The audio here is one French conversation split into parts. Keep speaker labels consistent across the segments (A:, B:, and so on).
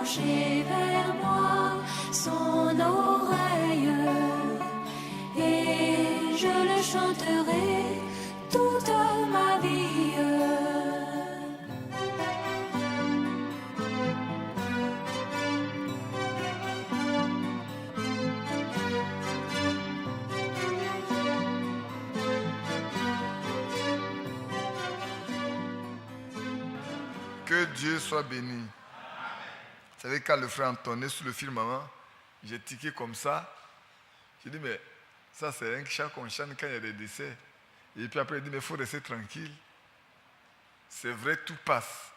A: pencher vers moi son oreille, et je le chanterai toute ma vie.
B: Que Dieu soit béni. Vous savez, quand le frère entonnait sur le firmament, j'ai tiqué comme ça. J'ai dit, mais ça c'est un chant qu'on chante quand il y a des décès. Et puis après, il dit, mais il faut rester tranquille. C'est vrai, tout passe.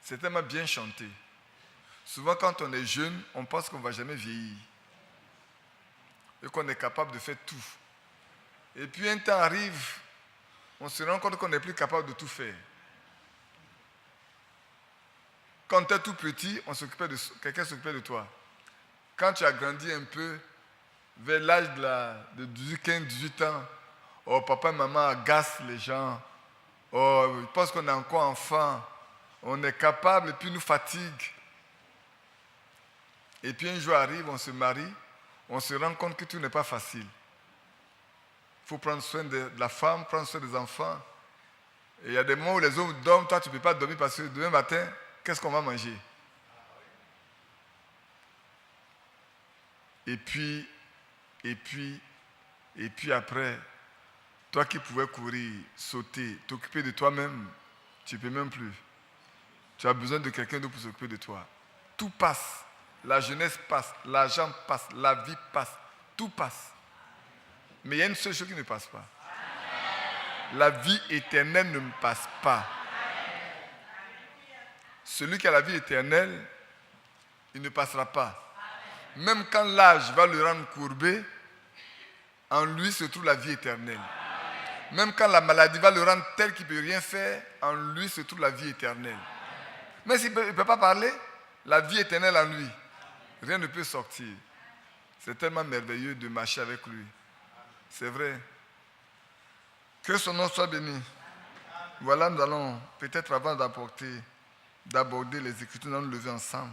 B: C'est tellement bien chanté. Souvent, quand on est jeune, on pense qu'on ne va jamais vieillir. Et qu'on est capable de faire tout. Et puis un temps arrive, on se rend compte qu'on n'est plus capable de tout faire. Quand tu es tout petit, quelqu'un s'occupait de toi. Quand tu as grandi un peu, vers l'âge de 15-18 ans, oh, papa et maman agacent les gens. Oh, ils pensent qu'on est encore enfant. On est capable et puis nous fatigue. Et puis un jour arrive, on se marie, on se rend compte que tout n'est pas facile. Il faut prendre soin de la femme, prendre soin des enfants. Et il y a des moments où les hommes dorment, toi tu ne peux pas dormir parce que demain matin, qu'est-ce qu'on va manger? Et puis après, toi qui pouvais courir, sauter, t'occuper de toi-même, tu ne peux même plus. Tu as besoin de quelqu'un d'autre pour s'occuper de toi. Tout passe. La jeunesse passe, l'argent passe, la vie passe, tout passe. Mais il y a une seule chose qui ne passe pas. La vie éternelle ne me passe pas. Celui qui a la vie éternelle, il ne passera pas. Même quand l'âge va le rendre courbé, en lui se trouve la vie éternelle. Même quand la maladie va le rendre tel qu'il ne peut rien faire, en lui se trouve la vie éternelle. Mais s'il ne peut pas parler, la vie éternelle en lui, rien ne peut sortir. C'est tellement merveilleux de marcher avec lui. C'est vrai. Que son nom soit béni. Voilà, nous allons, peut-être avant d'aborder les Écritures, nous allons nous lever ensemble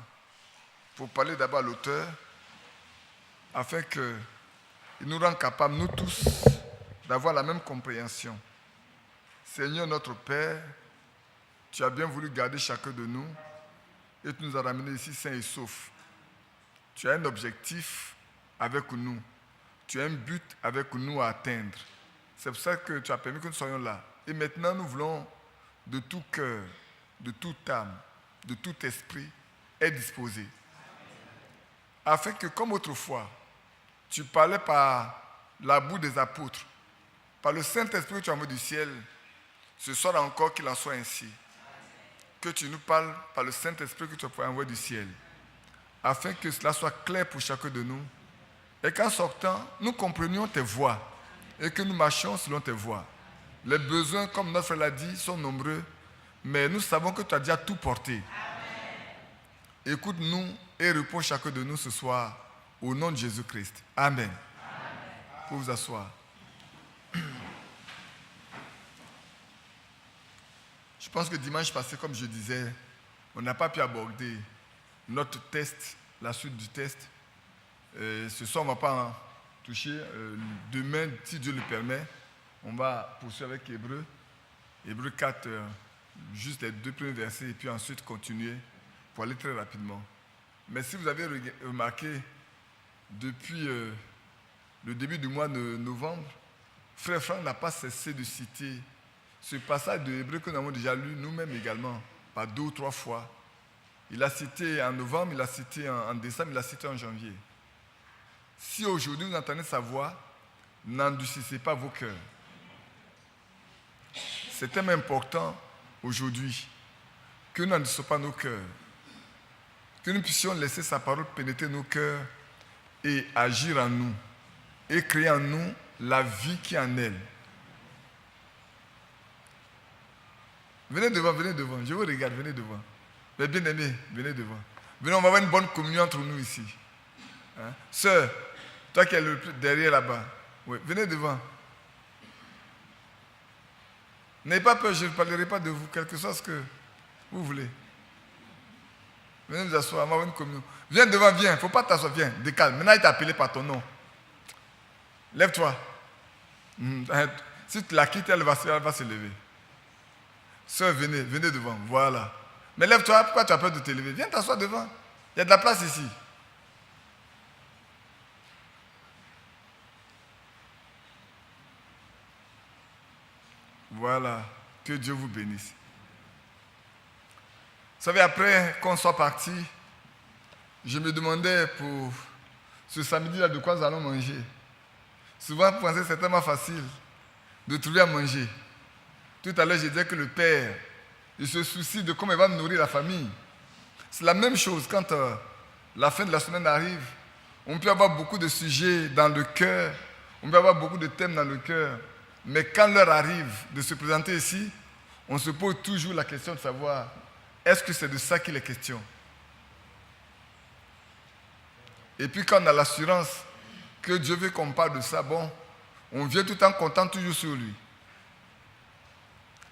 B: pour parler d'abord à l'auteur, afin qu'il nous rende capables, nous tous, d'avoir la même compréhension. Seigneur notre Père, tu as bien voulu garder chacun de nous et tu nous as ramenés ici sains et saufs. Tu as un objectif avec nous. Tu as un but avec nous à atteindre. C'est pour ça que tu as permis que nous soyons là. Et maintenant, nous voulons de tout cœur, de toute âme, de tout esprit, être disposés. Afin que, comme autrefois, tu parlais par la bouche des apôtres, par le Saint-Esprit que tu as envoyé du ciel, ce soir encore qu'il en soit ainsi. Que tu nous parles par le Saint-Esprit que tu as envoyé du ciel, afin que cela soit clair pour chacun de nous, et qu'en sortant, nous comprenions tes voies, et que nous marchions selon tes voies. Les besoins, comme notre frère l'a dit, sont nombreux, mais nous savons que tu as déjà tout porté. Écoute-nous et réponds chacun de nous ce soir, au nom de Jésus-Christ. Amen. Vous pouvez vous asseoir. Je pense que dimanche passé, comme je disais, on n'a pas pu aborder notre test, la suite du test. Ce soir, on ne va pas en toucher. Demain, si Dieu le permet, on va poursuivre avec Hébreux. Hébreux 4, juste les 2 premiers versets, et puis ensuite continuer pour aller très rapidement. Mais si vous avez remarqué, depuis le début du mois de novembre, Frère Franck n'a pas cessé de citer ce passage de Hébreux que nous avons déjà lu nous-mêmes également, par 2 ou 3 fois. Il l'a cité en novembre, il l'a cité en décembre, il l'a cité en janvier. Si aujourd'hui vous entendez sa voix, n'endurcissez pas vos cœurs. C'est tellement important aujourd'hui que nous n'endurcissons pas nos cœurs, que nous puissions laisser sa parole pénétrer nos cœurs et agir en nous, et créer en nous la vie qui est en elle. Venez devant, je vous regarde, venez devant. Les bien-aimés, venez devant. Venez, on va avoir une bonne communion entre nous ici. Hein? Sœur, toi qui es derrière là-bas, oui, venez devant. N'ayez pas peur, je ne parlerai pas de vous, quel que soit ce que vous voulez. Venez nous asseoir, on va avoir une communion. Viens devant, viens. Il ne faut pas t'asseoir, viens. Décale. Maintenant, il t'a appelé par ton nom. Lève-toi. Si tu la quittes, elle va se lever. Sœur, venez devant. Voilà. Mais lève-toi, pourquoi tu as peur de te lever? Viens t'asseoir devant. Il y a de la place ici. Voilà. Que Dieu vous bénisse. Vous savez, après qu'on soit parti, je me demandais pour ce samedi-là de quoi nous allons manger. Souvent, vous pensez que c'est tellement facile de trouver à manger. Tout à l'heure, je disais que le Père, il se soucie de comment il va nourrir la famille. C'est la même chose quand la fin de la semaine arrive. On peut avoir beaucoup de sujets dans le cœur, on peut avoir beaucoup de thèmes dans le cœur, mais quand l'heure arrive de se présenter ici, on se pose toujours la question de savoir, est-ce que c'est de ça qu'il est question? Et puis quand on a l'assurance que Dieu veut qu'on parle de ça, bon, on vient tout en comptant toujours sur lui.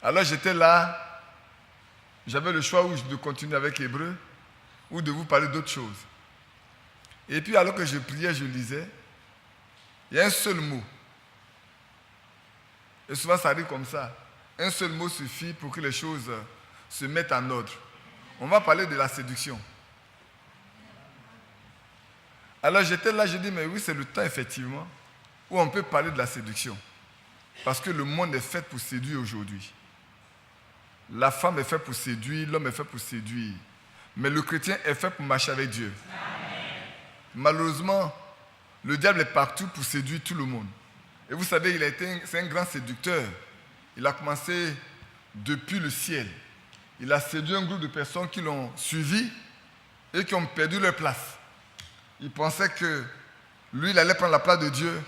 B: Alors j'étais là, j'avais le choix de continuer avec Hébreu ou de vous parler d'autres choses. Et puis alors que je priais, je lisais, il y a un seul mot. Et souvent ça arrive comme ça. Un seul mot suffit pour que les choses se mettent en ordre. On va parler de la séduction. Alors j'étais là, je dis, mais oui, c'est le temps effectivement où on peut parler de la séduction. Parce que le monde est fait pour séduire aujourd'hui. La femme est faite pour séduire, l'homme est fait pour séduire. Mais le chrétien est fait pour marcher avec Dieu. Amen. Malheureusement, le diable est partout pour séduire tout le monde. Et vous savez, c'est un grand séducteur. Il a commencé depuis le ciel. Il a séduit un groupe de personnes qui l'ont suivi et qui ont perdu leur place. Il pensait que lui, il allait prendre la place de Dieu.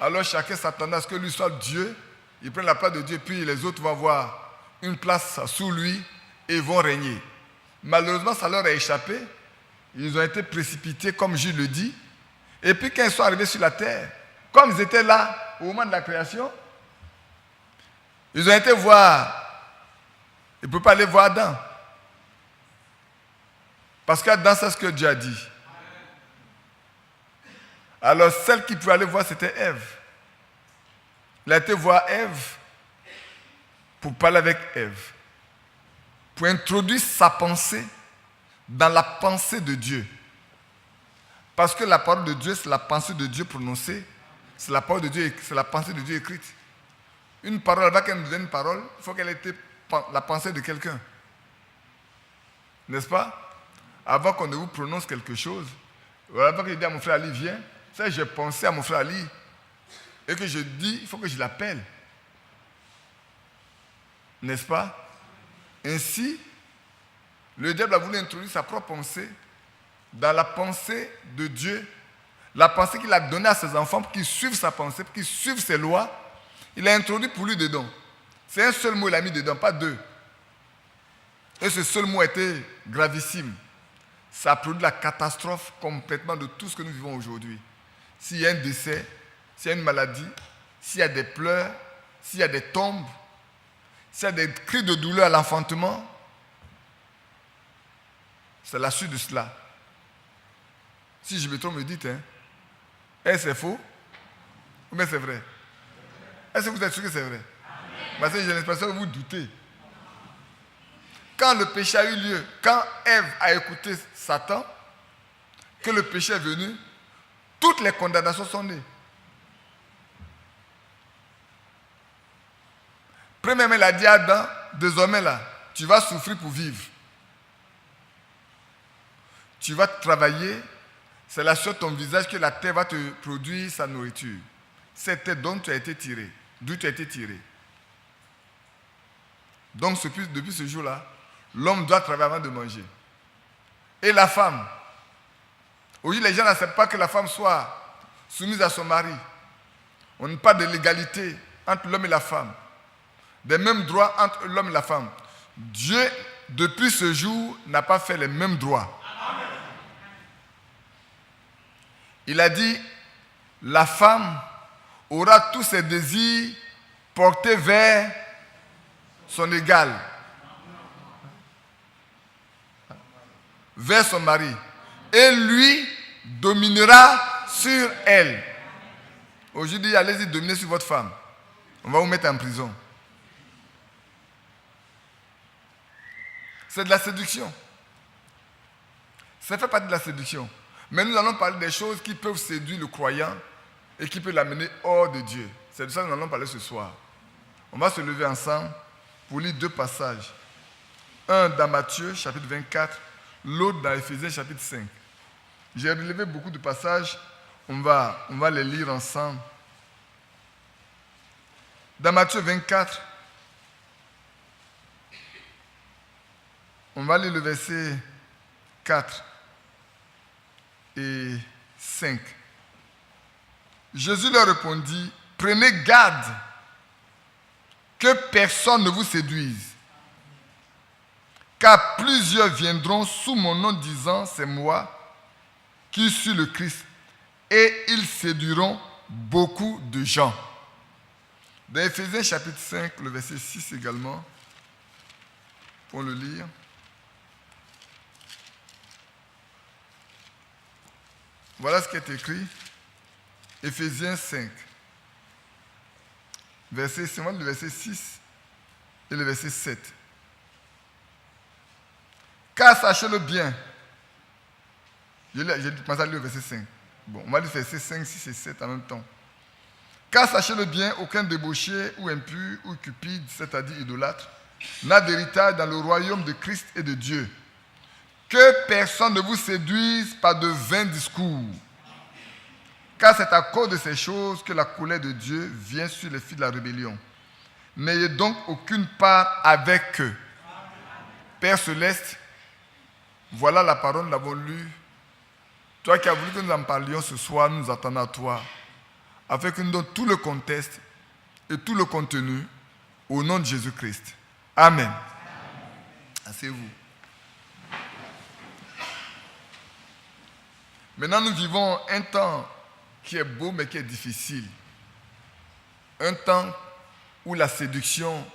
B: Alors chacun s'attendait à ce que lui soit Dieu. Il prend la place de Dieu, puis les autres vont avoir une place sous lui et vont régner. Malheureusement, ça leur a échappé. Ils ont été précipités, comme Jules le dit. Et puis quand ils sont arrivés sur la terre, comme ils étaient là au moment de la création, ils ont été voir. Ils ne peuvent pas aller voir Adam. Parce qu'Adam, c'est ce que Dieu a dit. Alors celle qui pouvait aller voir, c'était Ève. Il a été voir Ève pour parler avec Ève, pour introduire sa pensée dans la pensée de Dieu. Parce que la parole de Dieu, c'est la pensée de Dieu prononcée, c'est la parole de Dieu, c'est la pensée de Dieu écrite. Une parole, avant qu'elle nous donne une parole, il faut qu'elle ait été la pensée de quelqu'un. N'est-ce pas? Avant qu'on ne vous prononce quelque chose, avant que je dise à mon frère Ali, viens, ça, j'ai pensé à mon frère Ali, et que je dis, il faut que je l'appelle. N'est-ce pas? Ainsi, le diable a voulu introduire sa propre pensée dans la pensée de Dieu, la pensée qu'il a donnée à ses enfants pour qu'ils suivent sa pensée, pour qu'ils suivent ses lois. Il a introduit pour lui dedans. C'est un seul mot qu'il a mis dedans, pas deux. Et ce seul mot était gravissime. Ça a produit la catastrophe complètement de tout ce que nous vivons aujourd'hui. S'il y a un décès, s'il y a une maladie, s'il y a des pleurs, s'il y a des tombes, s'il y a des cris de douleur à l'enfantement, c'est la suite de cela. Si je me trompe, me dites, est-ce que c'est faux ou bien c'est vrai? Est-ce que vous êtes sûr que c'est vrai? Parce que j'ai l'impression que vous doutez. Quand le péché a eu lieu, quand Ève a écouté Satan, que le péché est venu, toutes les condamnations sont nées. Premièrement, il a dit à Adam, désormais là, tu vas souffrir pour vivre. Tu vas travailler, c'est là sur ton visage que la terre va te produire sa nourriture. C'était dont tu as été tiré, d'où tu as été tiré. Donc depuis ce jour-là, l'homme doit travailler avant de manger. Et la femme, aujourd'hui les gens n'acceptent pas que la femme soit soumise à son mari. On ne parle de l'égalité entre l'homme et la femme, des mêmes droits entre l'homme et la femme. Dieu, depuis ce jour, n'a pas fait les mêmes droits. Il a dit, la femme aura tous ses désirs portés vers son égal. vers son mari. Et lui dominera sur elle. Aujourd'hui, allez-y dominer sur votre femme. On va vous mettre en prison. C'est de la séduction. Ça fait partie de la séduction. Mais nous allons parler des choses qui peuvent séduire le croyant et qui peuvent l'amener hors de Dieu. C'est de ça que nous allons parler ce soir. On va se lever ensemble pour lire 2 passages. Un dans Matthieu, chapitre 24, l'autre dans Éphésiens, chapitre 5. J'ai relevé beaucoup de passages, on va les lire ensemble. Dans Matthieu 24, on va lire le verset 4 et 5. Jésus leur répondit, « Prenez garde que personne ne vous séduise, car plusieurs viendront sous mon nom disant, c'est moi qui suis le Christ, et ils séduiront beaucoup de gens. » Dans Éphésiens chapitre 5, le verset 6 également, pour le lire. Voilà ce qui est écrit. Éphésiens 5, c'est le verset 6 et le verset 7. Car sachez-le bien, j'ai commencé à lire le verset 5. Bon, on va lire verset 5, 6 et 7 en même temps. Car sachez-le bien, aucun débauché ou impur ou cupide, c'est-à-dire idolâtre, n'a d'héritage dans le royaume de Christ et de Dieu. Que personne ne vous séduise par de vains discours. Car c'est à cause de ces choses que la colère de Dieu vient sur les fils de la rébellion. N'ayez donc aucune part avec eux. Père céleste, voilà la parole, nous l'avons lue. Toi qui as voulu que nous en parlions ce soir, nous attendons à toi, afin que nous donnions tout le contexte et tout le contenu au nom de Jésus-Christ. Amen. Asseyez-vous. Maintenant, nous vivons un temps qui est beau mais qui est difficile. Un temps où la séduction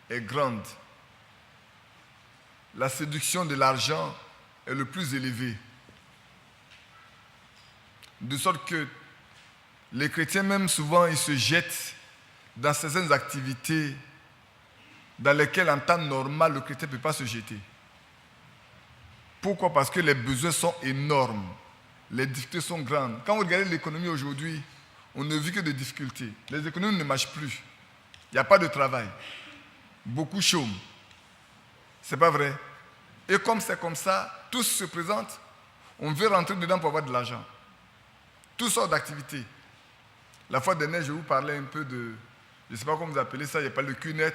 B: est grande. La séduction de l'argent est le plus élevée. De sorte que les chrétiens même souvent ils se jettent dans certaines activités dans lesquelles en temps normal le chrétien ne peut pas se jeter. Pourquoi? Parce que les besoins sont énormes. Les difficultés sont grandes. Quand vous regardez l'économie aujourd'hui, on ne vit que de difficultés. Les économies ne marchent plus. Il n'y a pas de travail. Beaucoup chôment. Ce n'est pas vrai. Et comme c'est comme ça, tous se présentent. On veut rentrer dedans pour avoir de l'argent. Toutes sortes d'activités. La fois dernière, je vous parlais un peu de, je ne sais pas comment vous appelez ça, il y a pas de QNet,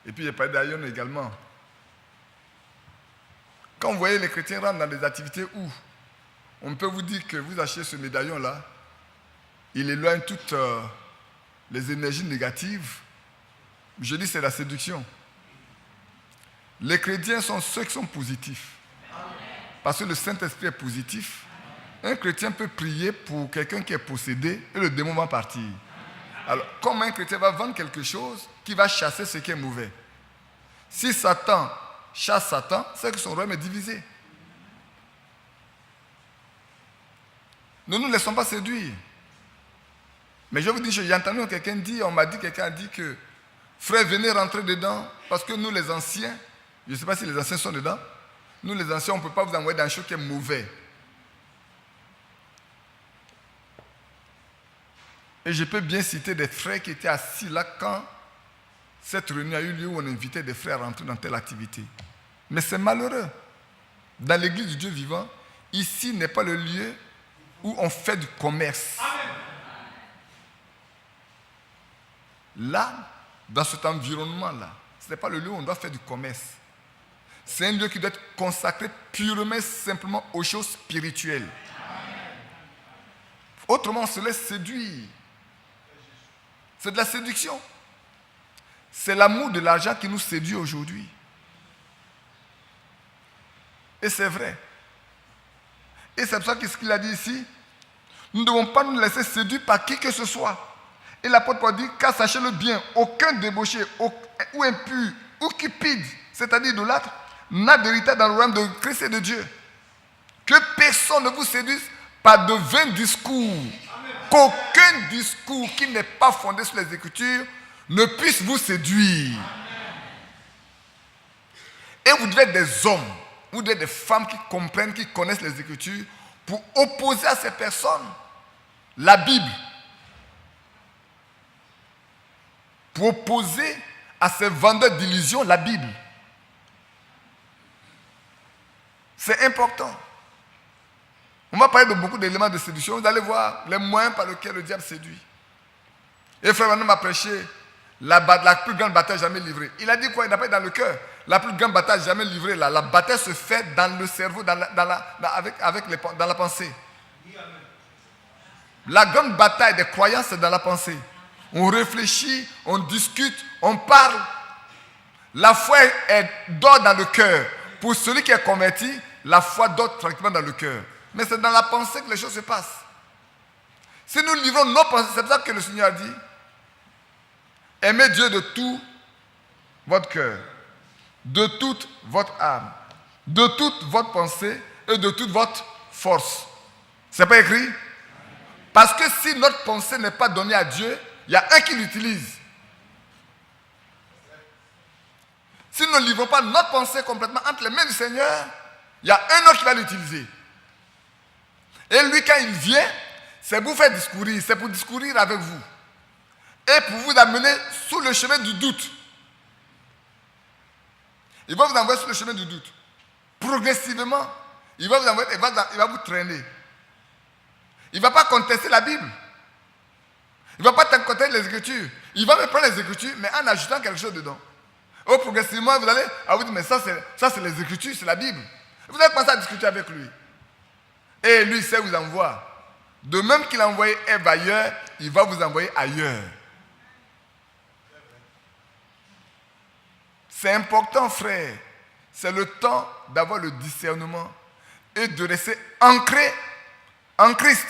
B: et puis il y a pas d'Ion également. Quand vous voyez les chrétiens rentrent dans des activités où on peut vous dire que vous achetez ce médaillon-là, il éloigne toutes les énergies négatives. Je dis c'est la séduction. Les chrétiens sont ceux qui sont positifs. Parce que le Saint-Esprit est positif. Un chrétien peut prier pour quelqu'un qui est possédé et le démon va partir. Alors, comme un chrétien va vendre quelque chose qui va chasser ce qui est mauvais. Si Satan chasse Satan, c'est que son royaume est divisé. Ne nous laissons pas séduire. Mais je vous dis, j'ai entendu quelqu'un dire, quelqu'un a dit que frère, venez rentrer dedans, parce que nous les anciens, je ne sais pas si les anciens sont dedans, nous les anciens, on ne peut pas vous envoyer dans un chose qui est mauvais. Et je peux bien citer des frères qui étaient assis là quand cette réunion a eu lieu où on invitait des frères à rentrer dans telle activité. Mais c'est malheureux. Dans l'église du Dieu vivant, ici n'est pas le lieu où on fait du commerce. Là, dans cet environnement-là, ce n'est pas le lieu où on doit faire du commerce. C'est un lieu qui doit être consacré purement, simplement aux choses spirituelles. Autrement, on se laisse séduire. C'est de la séduction. C'est l'amour de l'argent qui nous séduit aujourd'hui. Et c'est vrai. Et c'est pour ça que ce qu'il a dit ici, nous ne devons pas nous laisser séduire par qui que ce soit. Et l'apôtre Paul dit, car sachez-le bien, aucun débauché ou impur ou cupide, c'est-à-dire idolâtre, n'a d'héritage dans le royaume de Christ et de Dieu. Que personne ne vous séduise par de vains discours. Qu'aucun discours qui n'est pas fondé sur les Écritures ne puisse vous séduire. Et vous devez être des hommes, vous devez être des femmes qui comprennent, qui connaissent les Écritures pour opposer à ces personnes la Bible. Pour opposer à ces vendeurs d'illusions la Bible. C'est important. On va parler de beaucoup d'éléments de séduction. Vous allez voir les moyens par lesquels le diable séduit. Et frère Manon m'a prêché la plus grande bataille jamais livrée. Il a dit quoi? Il n'a pas dit dans le cœur. La plus grande bataille jamais livrée, là, la bataille se fait dans le cerveau, dans la pensée. La grande bataille des croyants, c'est dans la pensée. On réfléchit, on discute, on parle. La foi dort dans le cœur. Pour celui qui est converti, la foi dort tranquillement dans le cœur. Mais c'est dans la pensée que les choses se passent. Si nous livrons nos pensées, c'est pour ça que le Seigneur a dit, aimez Dieu de tout votre cœur, de toute votre âme, de toute votre pensée et de toute votre force. C'est pas écrit? Parce que si notre pensée n'est pas donnée à Dieu, il y a un qui l'utilise. Si nous ne livrons pas notre pensée complètement entre les mains du Seigneur, il y a un autre qui va l'utiliser. Et lui, quand il vient, c'est pour faire discourir, c'est pour discourir avec vous. Et pour vous amener sur le chemin du doute. Il va vous envoyer sur le chemin du doute. Progressivement, il va vous envoyer, il va vous traîner. Il ne va pas contester la Bible. Il ne va pas contester les Écritures. Il va me prendre les Écritures, mais en ajoutant quelque chose dedans. Et progressivement, vous allez vous dire, mais ça c'est les Écritures, c'est la Bible. Vous allez commencer à discuter avec lui. Et lui, il sait vous envoie. De même qu'il a envoyé Ève ailleurs, il va vous envoyer ailleurs. C'est important, frère. C'est le temps d'avoir le discernement et de rester ancré en Christ.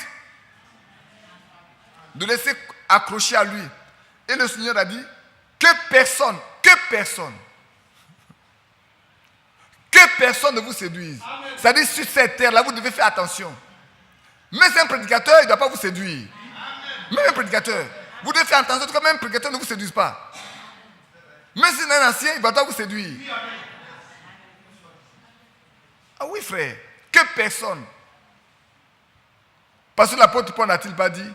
B: De rester accroché à lui. Et le Seigneur a dit que personne ne vous séduise. C'est-à-dire sur cette terre-là, vous devez faire attention. Mais c'est un prédicateur, il ne doit pas vous séduire. Même un prédicateur. Vous devez faire attention, en tout cas, même un prédicateur ne vous séduise pas. Mais si c'est un ancien, il ne va pas vous séduire. Ah oui, frère. Que personne. Parce que l'apôtre Paul n'a-t-il pas dit?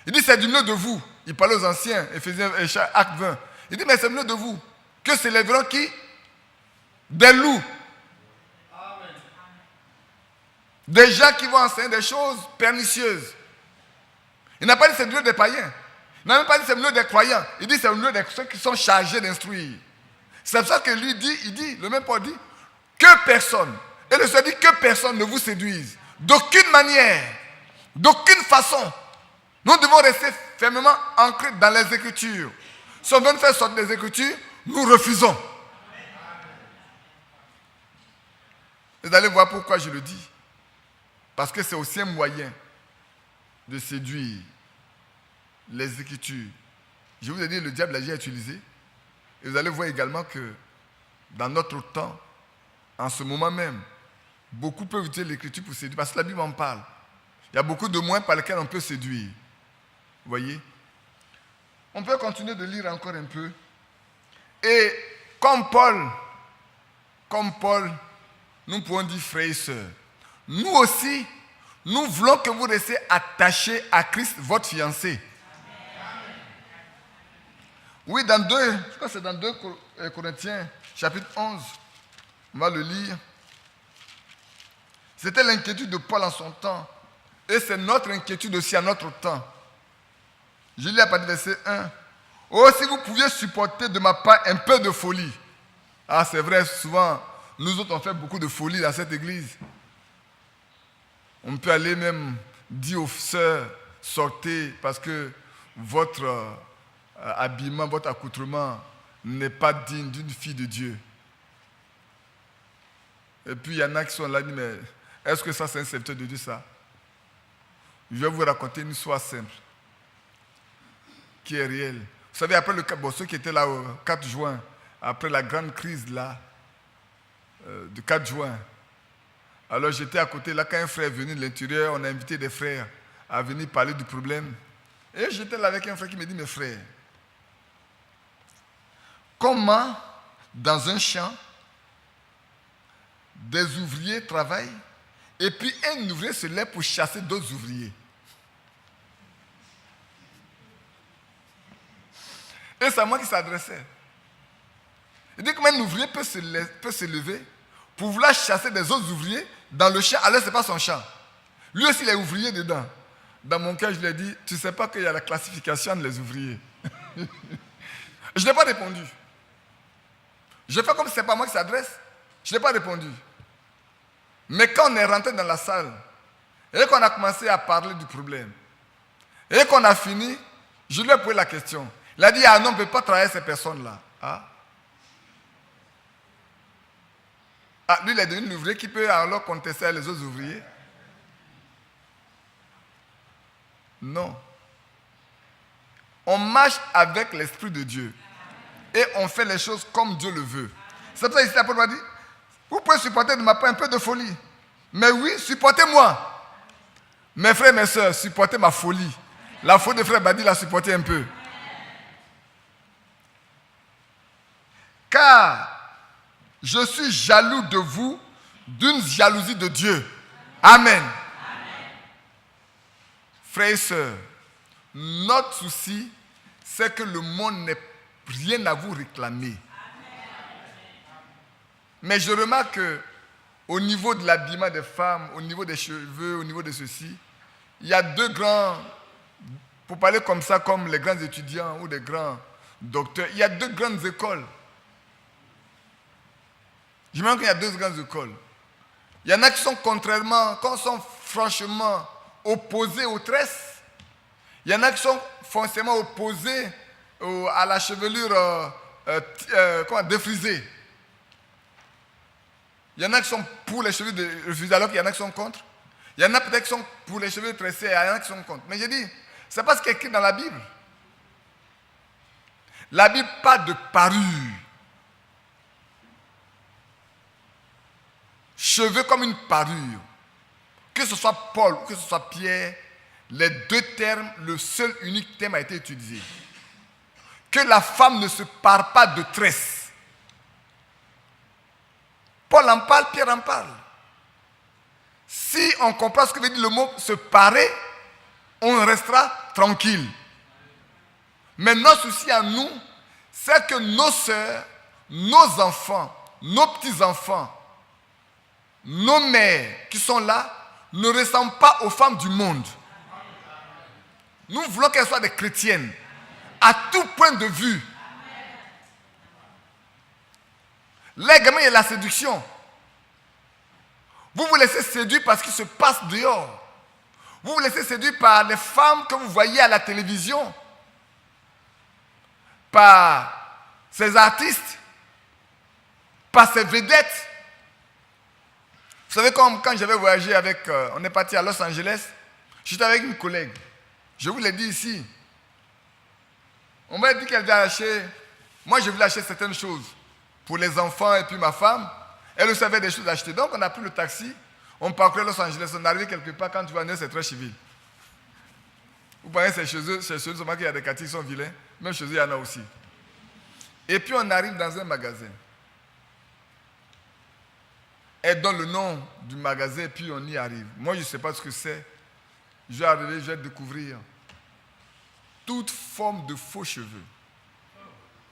B: Il dit, c'est du milieu de vous. Il parlait aux anciens, Éphésiens, acte 20. Il dit, mais c'est du milieu de vous que s'élèveront qui? Des loups. Amen. Des gens qui vont enseigner des choses pernicieuses. Il n'a pas dit c'est le milieu des païens. Il n'a même pas dit c'est le milieu des croyants. Il dit c'est le milieu de ceux qui sont chargés d'instruire. C'est pour ça que lui dit, le même Paul dit, que personne, et le Seigneur dit que personne ne vous séduise. D'aucune manière, d'aucune façon. Nous devons rester fermement ancrés dans les Écritures. Si on veut nous faire sortir des Écritures, nous refusons. Vous allez voir pourquoi je le dis. Parce que c'est aussi un moyen de séduire les Écritures. Je vous ai dit, le diable l'a déjà utilisé. Et vous allez voir également que dans notre temps, en ce moment même, beaucoup peuvent utiliser l'Écriture pour séduire. Parce que la Bible en parle. Il y a beaucoup de moyens par lesquels on peut séduire. Vous voyez? On peut continuer de lire encore un peu. Et comme Paul, nous pouvons dire frères et sœurs, nous aussi, nous voulons que vous restiez attachés à Christ, votre fiancé. Oui, je crois que c'est dans 2 Corinthiens, chapitre 11, on va le lire. C'était l'inquiétude de Paul en son temps. Et c'est notre inquiétude aussi à notre temps. Je lis à partir du verset 1. Oh, si vous pouviez supporter de ma part un peu de folie. Ah, c'est vrai, souvent, nous autres, on fait beaucoup de folie dans cette église. On peut aller même dire aux sœurs, sortez, parce que votre habillement, votre accoutrement n'est pas digne d'une fille de Dieu. Et puis, il y en a qui sont là, mais est-ce que ça, c'est un serviteur de Dieu, ça? Je vais vous raconter une histoire simple, qui est réelle. Vous savez, après ceux qui étaient là au 4 juin, après la grande crise là, du 4 juin. Alors j'étais à côté, là quand un frère est venu de l'intérieur, on a invité des frères à venir parler du problème. Et j'étais là avec un frère qui me dit, mes frères, comment dans un champ, des ouvriers travaillent et puis un ouvrier se lève pour chasser d'autres ouvriers? Et c'est à moi qui s'adressait. Il dit comment un ouvrier peut se lever pour vouloir chasser des autres ouvriers dans le champ, alors ce n'est pas son champ. Lui aussi, il est ouvrier dedans. Dans mon cœur, je lui ai dit, tu ne sais pas qu'il y a la classification des ouvriers. Je n'ai pas répondu. Je fais comme si ce n'est pas moi qui s'adresse. Je n'ai pas répondu. Mais quand on est rentré dans la salle, et qu'on a commencé à parler du problème, et qu'on a fini, je lui ai posé la question. Il a dit, ah non, on ne peut pas travailler ces personnes-là. Lui, il est devenu un ouvrier qui peut alors contester les autres ouvriers. Non. On marche avec l'Esprit de Dieu. Et on fait les choses comme Dieu le veut. C'est pour ça que l'apôtre m'a dit, vous pouvez supporter de ma part un peu de folie. Mais oui, supportez-moi. Mes frères et mes soeurs, supportez ma folie. La folie de frère Badi l'a supporté un peu. Car je suis jaloux de vous d'une jalousie de Dieu. Amen. Frères et sœurs, notre souci, c'est que le monde n'ait rien à vous réclamer. Mais je remarque qu'au niveau de l'habillement des femmes, au niveau des cheveux, au niveau de ceci, il y a deux grands, pour parler comme ça, comme les grands étudiants ou les grands docteurs, il y a deux grandes écoles. Je me rends qu'il y a deux grandes écoles. Il y en a qui sont franchement opposés aux tresses. Il y en a qui sont forcément opposés à la chevelure défrisée. Il y en a qui sont pour les cheveux défrisés alors qu'il y en a qui sont contre. Il y en a peut-être qui sont pour les cheveux tressés, il y en a qui sont contre. Mais j'ai dit, ce n'est pas ce qui est écrit dans la Bible. La Bible parle de parure. Cheveux comme une parure. Que ce soit Paul ou que ce soit Pierre, les deux termes, le seul unique terme a été utilisé. Que la femme ne se pare pas de tresse. Paul en parle, Pierre en parle. Si on comprend ce que veut dire le mot se parer, on restera tranquille. Mais notre souci à nous, c'est que nos sœurs, nos enfants, nos petits-enfants, nos mères qui sont là, ne ressemblent pas aux femmes du monde. Nous voulons qu'elles soient des chrétiennes, à tout point de vue. Là également, il y a la séduction. Vous vous laissez séduire par ce qui se passe dehors. Vous vous laissez séduire par les femmes que vous voyez à la télévision, par ces artistes, par ces vedettes. Vous savez, quand j'avais voyagé on est parti à Los Angeles, j'étais avec une collègue. Je vous l'ai dit ici. On m'a dit qu'elle devait acheter. Moi, je voulais acheter certaines choses pour les enfants et puis ma femme. Elle aussi avait des choses à acheter. Donc, on a pris le taxi. On parcourait Los Angeles. On est arrivé quelque part. Quand tu vas venir, c'est très civil. Vous voyez, c'est chez eux seulement qu'il y a des quartiers qui sont vilains. Même chez eux, il y en a aussi. Et puis, on arrive dans un magasin. Elle donne le nom du magasin et puis on y arrive. Moi, je ne sais pas ce que c'est. Je vais arriver, je vais découvrir toute forme de faux cheveux.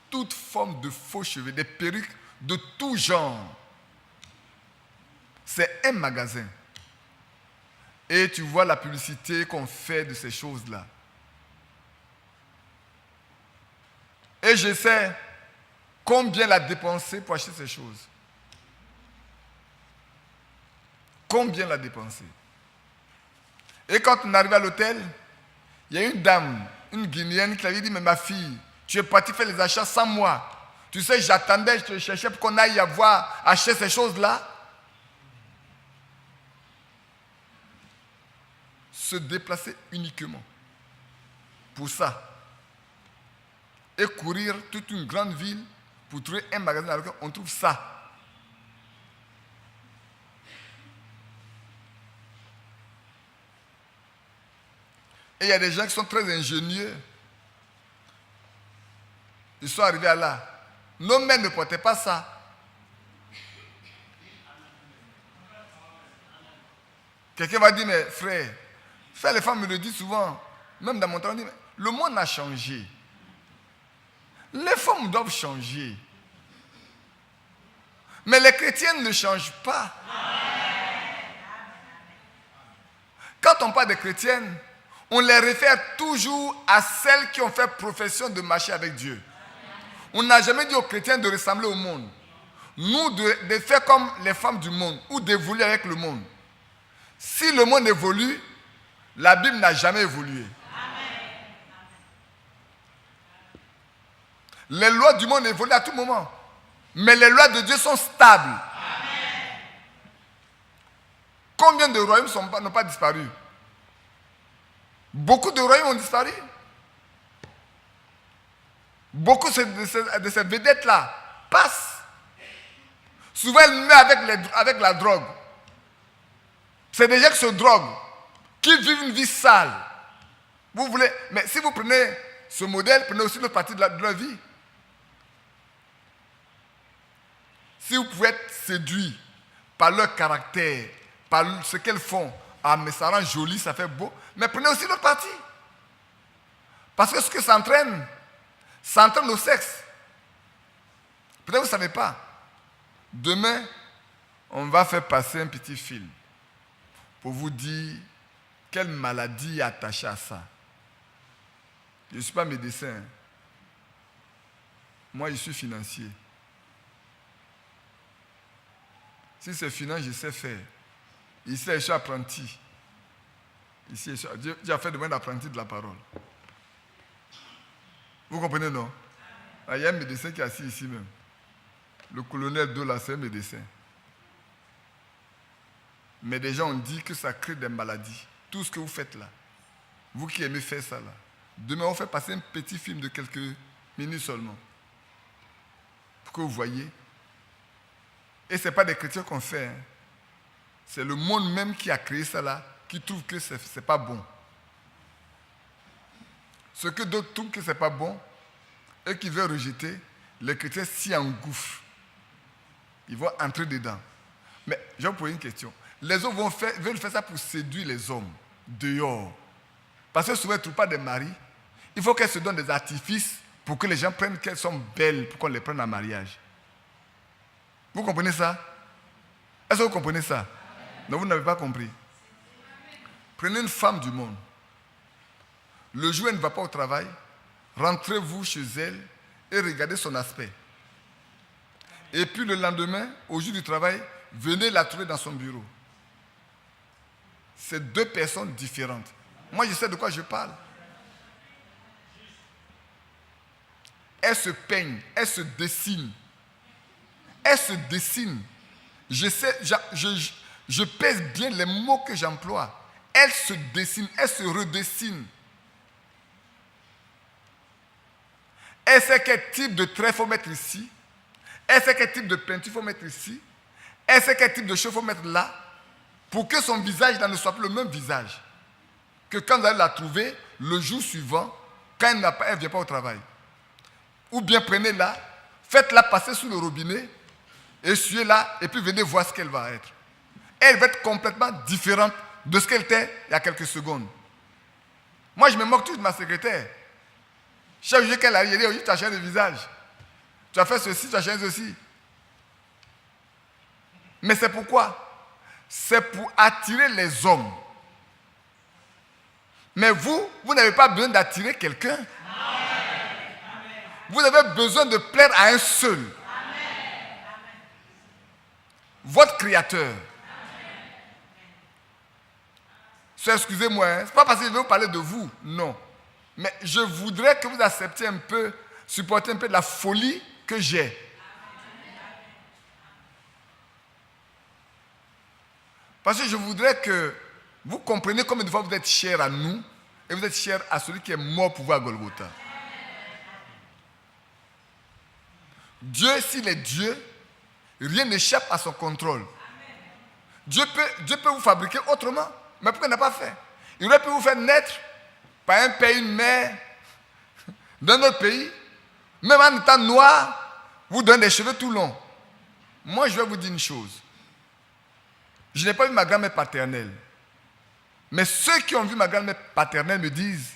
B: Toute forme de faux cheveux, des perruques de tout genre. C'est un magasin. Et tu vois la publicité qu'on fait de ces choses-là. Et je sais combien la dépenser pour acheter ces choses. Combien la dépenser? Et quand on arrive à l'hôtel, il y a une dame, une Guinéenne qui avait dit, mais ma fille, tu es partie faire les achats sans moi. Tu sais, j'attendais, je te cherchais pour qu'on aille acheter ces choses-là. Se déplacer uniquement pour ça. Et courir toute une grande ville pour trouver un magasin dans lequel on trouve ça. Et il y a des gens qui sont très ingénieux. Ils sont arrivés à là. Nos mères ne portaient pas ça. Quelqu'un va dire, mais frère, les femmes me le disent souvent, même dans mon temps, on dit, mais le monde a changé. Les femmes doivent changer. Mais les chrétiennes ne changent pas. Quand on parle des chrétiennes, on les réfère toujours à celles qui ont fait profession de marcher avec Dieu. On n'a jamais dit aux chrétiens de ressembler au monde. Nous, de faire comme les femmes du monde ou d'évoluer avec le monde. Si le monde évolue, la Bible n'a jamais évolué. Les lois du monde évoluent à tout moment. Mais les lois de Dieu sont stables. Combien de royaumes n'ont pas disparu? Beaucoup de royaumes ont disparu. Beaucoup de ces vedettes-là passent. Souvent, elles meurent avec la drogue. C'est des gens qui se droguent, qui vivent une vie sale. Vous voulez, mais si vous prenez ce modèle, prenez aussi l'autre partie de leur vie. Si vous pouvez être séduit par leur caractère, par ce qu'elles font, ah mais ça rend joli, ça fait beau, mais prenez aussi l'autre partie. Parce que ce que ça entraîne au sexe. Peut-être que vous ne savez pas. Demain, on va faire passer un petit film pour vous dire quelle maladie est attachée à ça. Je ne suis pas médecin. Moi, je suis financier. Si c'est finance, je sais faire. Ici, je suis apprenti. Ici, Dieu a fait de moi l'apprenti de la parole. Vous comprenez, non? Il y a un médecin qui est assis ici même. Le colonel Dola, c'est un médecin. Mais des gens ont dit que ça crée des maladies. Tout ce que vous faites là. Vous qui aimez faire ça là. Demain, on fait passer un petit film de quelques minutes seulement. Pour que vous voyez. Et ce n'est pas des chrétiens qu'on fait. Hein. C'est le monde même qui a créé ça là, qui trouve que ce n'est pas bon. Ce que d'autres trouvent que ce n'est pas bon, et qui veulent rejeter, les chrétiens s'y engouffrent. Ils vont entrer dedans. Mais je vais vous poser une question. Les hommes veulent faire ça pour séduire les hommes, dehors. Parce que souvent, ils ne trouvent pas des maris. Il faut qu'elles se donnent des artifices pour que les gens prennent qu'elles sont belles, pour qu'on les prenne en mariage. Vous comprenez ça? Est-ce que vous comprenez ça? Non, vous n'avez pas compris. Prenez une femme du monde. Le jour où elle ne va pas au travail, rentrez-vous chez elle et regardez son aspect. Et puis le lendemain, au jour du travail, venez la trouver dans son bureau. C'est deux personnes différentes. Moi, je sais de quoi je parle. Elle se peigne, elle se dessine. Elle se dessine. Je pèse bien les mots que j'emploie. Elle se dessine, elle se redessine. Elle sait quel type de trait il faut mettre ici. Elle sait quel type de peinture il faut mettre ici. Elle sait quel type de cheveux il faut mettre là. Pour que son visage là ne soit plus le même visage. Que quand vous allez la trouver, le jour suivant, quand elle ne vient pas au travail. Ou bien prenez-la, faites-la passer sous le robinet, essuyez-la, et puis venez voir ce qu'elle va être. Elle va être complètement différente de ce qu'elle était il y a quelques secondes. Moi, je me moque toujours de ma secrétaire. Chaque jour qu'elle arrive, elle dit, tu as changé de visage. Tu as fait ceci, tu as changé ceci. Mais c'est pourquoi? C'est pour attirer les hommes. Mais vous n'avez pas besoin d'attirer quelqu'un. Vous avez besoin de plaire à un seul. Votre Créateur. Excusez-moi, hein, ce n'est pas parce que je vais vous parler de vous, non. Mais je voudrais que vous acceptiez un peu, supporter un peu de la folie que j'ai. Parce que je voudrais que vous compreniez combien de fois vous êtes cher à nous et vous êtes cher à celui qui est mort pour vous à Golgotha. Dieu, s'il est Dieu, rien n'échappe à son contrôle. Dieu peut vous fabriquer autrement, mais pourquoi il n'a pas fait? Il aurait pu vous faire naître par un père, une mère d'un autre pays, même en étant noir, vous donne des cheveux tout longs. Moi, je vais vous dire une chose. Je n'ai pas vu ma grand-mère paternelle. Mais ceux qui ont vu ma grand-mère paternelle me disent,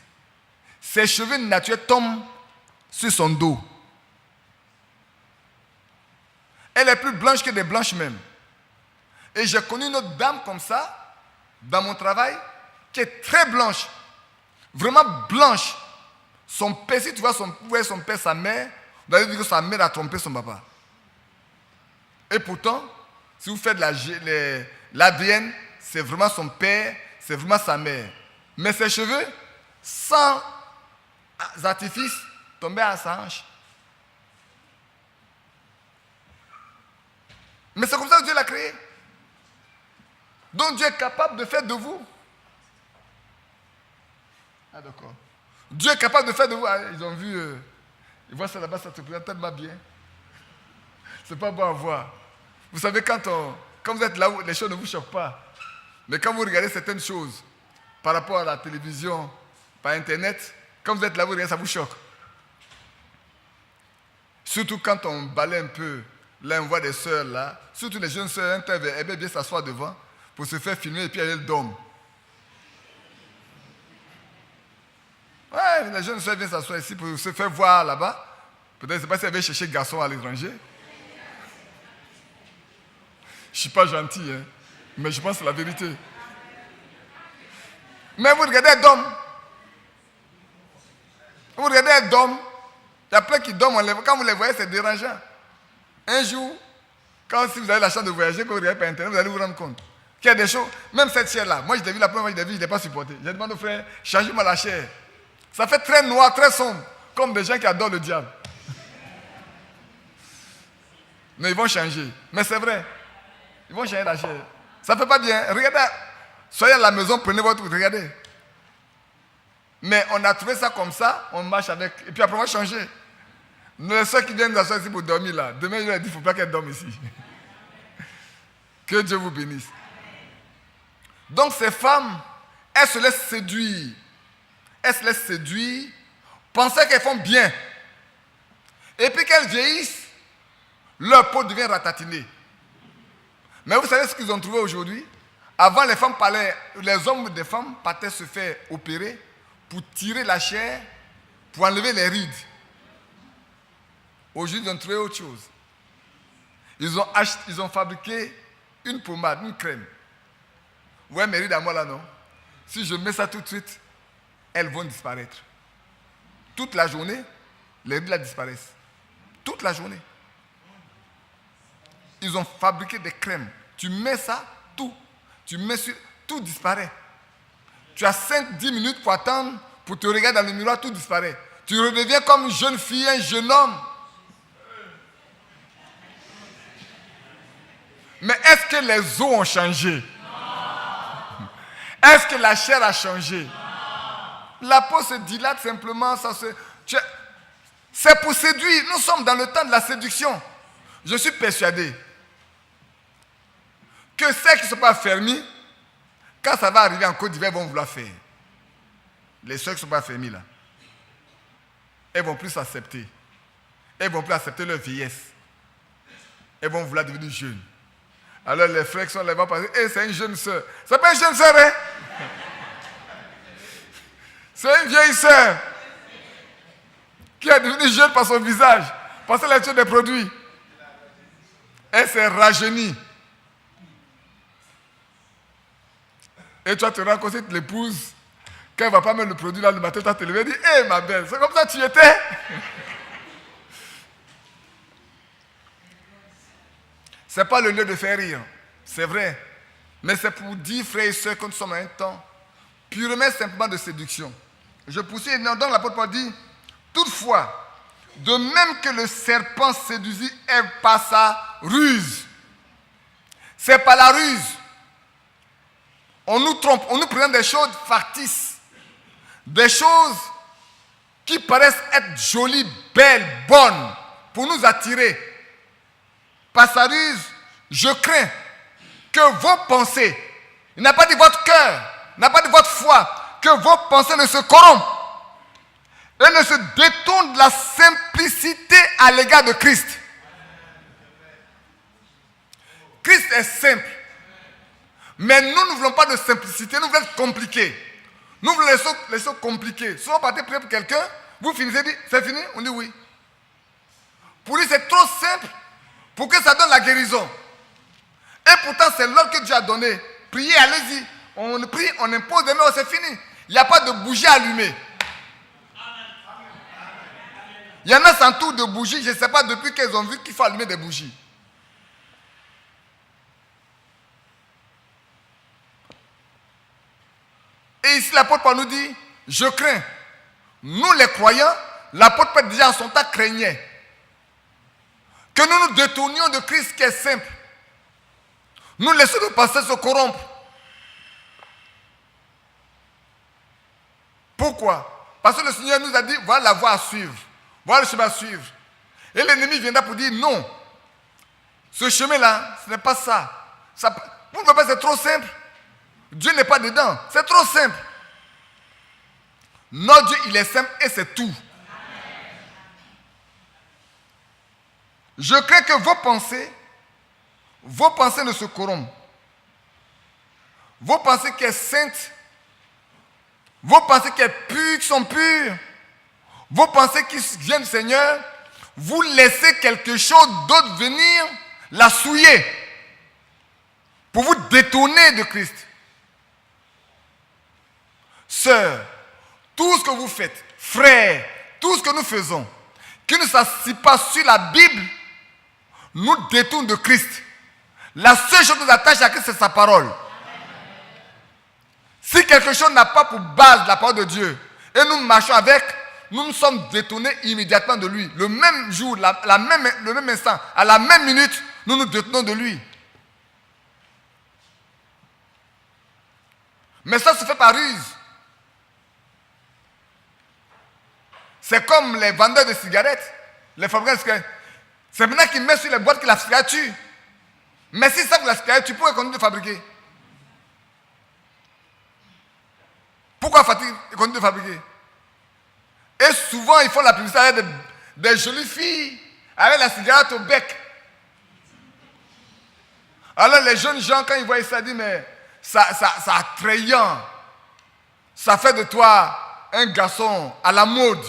B: ses cheveux naturels tombent sur son dos. Elle est plus blanche que des blanches même. Et j'ai connu une autre dame comme ça, dans mon travail, qui est très blanche. Vraiment blanche. Son père, si tu vois son père, sa mère, vous allez dire que sa mère a trompé son papa. Et pourtant, si vous faites l'ADN, c'est vraiment son père, c'est vraiment sa mère. Mais ses cheveux, sans artifice, tombaient à sa hanche. Mais c'est comme ça que Dieu l'a créé. Donc Dieu est capable de faire de vous. Ah d'accord. Dieu est capable de faire de vous. Ah, ils ont vu, ils voient ça là-bas, ça te présente tellement bien. C'est pas bon à voir. Vous savez, quand vous êtes là où les choses ne vous choquent pas, mais quand vous regardez certaines choses par rapport à la télévision, par Internet, quand vous êtes là, vous regardez, ça vous choque. Surtout quand on balaie un peu, là on voit des sœurs là, surtout les jeunes sœurs, elles aiment bien s'asseoir devant pour se faire filmer et puis aller le dorment. Ouais, les jeunes sœurs viennent s'asseoir ici pour se faire voir là-bas. Peut-être, je ne sais pas si elles avaient cherché garçon à l'étranger. Je ne suis pas gentil, hein, mais je pense que c'est la vérité. Mais vous regardez d'hommes. Vous regardez d'hommes. Il y a plein qui dorment. Quand vous les voyez, c'est dérangeant. Un jour, si vous avez la chance de voyager, quand vous regardez par Internet, vous allez vous rendre compte qu'il y a des choses. Même cette chair-là, moi je l'ai vu la première fois, je l'ai pas supporté. J'ai demandé au frère, changez-moi la chair. Ça fait très noir, très sombre, comme des gens qui adorent le diable. Mais ils vont changer. Mais c'est vrai. Ils vont changer la chair. Ça ne fait pas bien. Regardez, soyez à la maison, prenez votre truc, regardez. Mais on a trouvé ça comme ça, on marche avec. Et puis après, on va changer. Les soeurs qui viennent s'asseoir ici pour dormir là, demain, je leur ai dit, il ne faut pas qu'elles dorment ici. Que Dieu vous bénisse. Donc ces femmes, elles se laissent séduire. Elles se laissent séduire, pensaient qu'elles font bien. Et puis qu'elles vieillissent, leur peau devient ratatinée. Mais vous savez ce qu'ils ont trouvé aujourd'hui? Avant, les femmes parlaient, les hommes des femmes partaient se faire opérer pour tirer la chair, pour enlever les rides. Aujourd'hui, ils ont trouvé autre chose. Ils ont fabriqué une pommade, une crème. Ouais, mes rides à moi là, non? Si je mets ça tout de suite, elles vont disparaître. Toute la journée, les rides là disparaissent. Toute la journée. Ils ont fabriqué des crèmes. Tu mets ça, tout. Tu mets sur, tout disparaît. Tu as 5-10 minutes pour attendre, pour te regarder dans le miroir, tout disparaît. Tu redeviens comme une jeune fille, un jeune homme. Mais est-ce que les os ont changé? Est-ce que la chair a changé? La peau se dilate simplement. C'est pour séduire. Nous sommes dans le temps de la séduction. Je suis persuadé que ceux qui ne sont pas fermés, quand ça va arriver en Côte d'Ivoire, vont vouloir faire. Les ceux qui ne sont pas fermés là, elles vont plus s'accepter. Elles vont plus accepter leur vieillesse. Elles vont vouloir devenir jeunes. Alors les frères qui sont là, vont penser, c'est une jeune soeur. Ce n'est pas une jeune soeur, hein? C'est une vieille soeur qui est devenue jeune par son visage, parce qu'elle a tué des produits. Elle s'est rajeunie. Et toi, tu rencontres l'épouse, quand elle ne va pas mettre le produit là le matin, tu vas te lever et dire, hé ma belle, c'est comme ça que tu étais. Ce n'est pas le lieu de faire rire, c'est vrai. Mais c'est pour dire, frères et sœurs, que nous sommes à un temps purement simplement de séduction. Je poursuis, donc l'apôtre Paul dit, toutefois, de même que le serpent séduisit Ève par sa ruse. C'est par la ruse. On nous trompe, on nous présente des choses factices. Des choses qui paraissent être jolies, belles, bonnes, pour nous attirer. Par sa ruse, je crains que vos pensées, il n'a pas dit votre cœur, il n'a pas dit votre foi, que vos pensées ne se corrompent et ne se détournent de la simplicité à l'égard de Christ. Christ est simple. Mais nous ne voulons pas de simplicité, nous voulons être compliqués. Nous voulons les choses compliquées. Souvent, vous partez prier pour quelqu'un, vous finissez, dit, c'est fini? On dit oui. Pour lui, c'est trop simple pour que ça donne la guérison. Et pourtant, c'est l'ordre que Dieu a donné. Priez, allez-y. On prie, on impose des mains, c'est fini. Il n'y a pas de bougie allumée. Il y en a sans tour de bougie, je ne sais pas depuis qu'ils ont vu qu'il faut allumer des bougies. Et ici, l'apôtre Paul nous dit, je crains. Nous, les croyants, l'apôtre Paul déjà en son temps craignait que nous nous détournions de Christ qui est simple. Nous laissons nos pensées se corrompre. Pourquoi? Parce que le Seigneur nous a dit, voilà la voie à suivre. Voilà le chemin à suivre. Et l'ennemi viendra pour dire, non. Ce chemin-là, ce n'est pas ça. Vous ne voyez pas, c'est trop simple. Dieu n'est pas dedans. C'est trop simple. Notre Dieu, il est simple et c'est tout. Je crains que vos pensées ne se corrompent. Vos pensées qui sont saintes, vos pensées qui sont pures, qui sont pures, vos pensées qui viennent du Seigneur, vous laissez quelque chose d'autre venir la souiller pour vous détourner de Christ. Sœurs, tout ce que vous faites, frères, tout ce que nous faisons, qui ne s'assit pas sur la Bible, nous détourne de Christ. La seule chose qui nous attache à Christ, c'est sa parole. Si quelque chose n'a pas pour base la parole de Dieu, et nous marchons avec, nous nous sommes détournés immédiatement de lui. Le même jour, le même instant, à la même minute, nous nous détournons de lui. Mais ça se fait par ruse. C'est comme les vendeurs de cigarettes, les fabricants de cigarettes. C'est maintenant qu'ils mettent sur les boîtes que la cigarette tue. Mais si ça que la cigarette, tu pourrais continuer de fabriquer. Pourquoi continuer de fabriquer? Et souvent, ils font la publicité avec des jolies filles, avec la cigarette au bec. Alors les jeunes gens, quand ils voient ça, ils disent, mais ça attrayant. Ça fait de toi un garçon à la mode.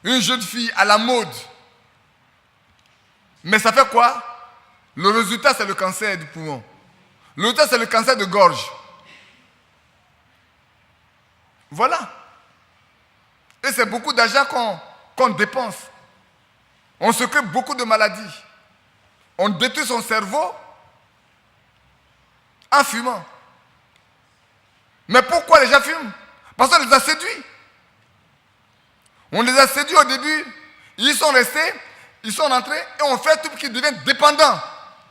B: Une jeune fille à la mode. Mais ça fait quoi? Le résultat, c'est le cancer du poumon. Le résultat, c'est le cancer de gorge. Voilà. Et c'est beaucoup d'argent qu'on dépense. On se crée beaucoup de maladies. On détruit son cerveau en fumant. Mais pourquoi les gens fument? Parce qu'on les a séduits. On les a séduits au début. Ils sont restés, ils sont entrés et on fait tout pour qu'ils deviennent dépendants.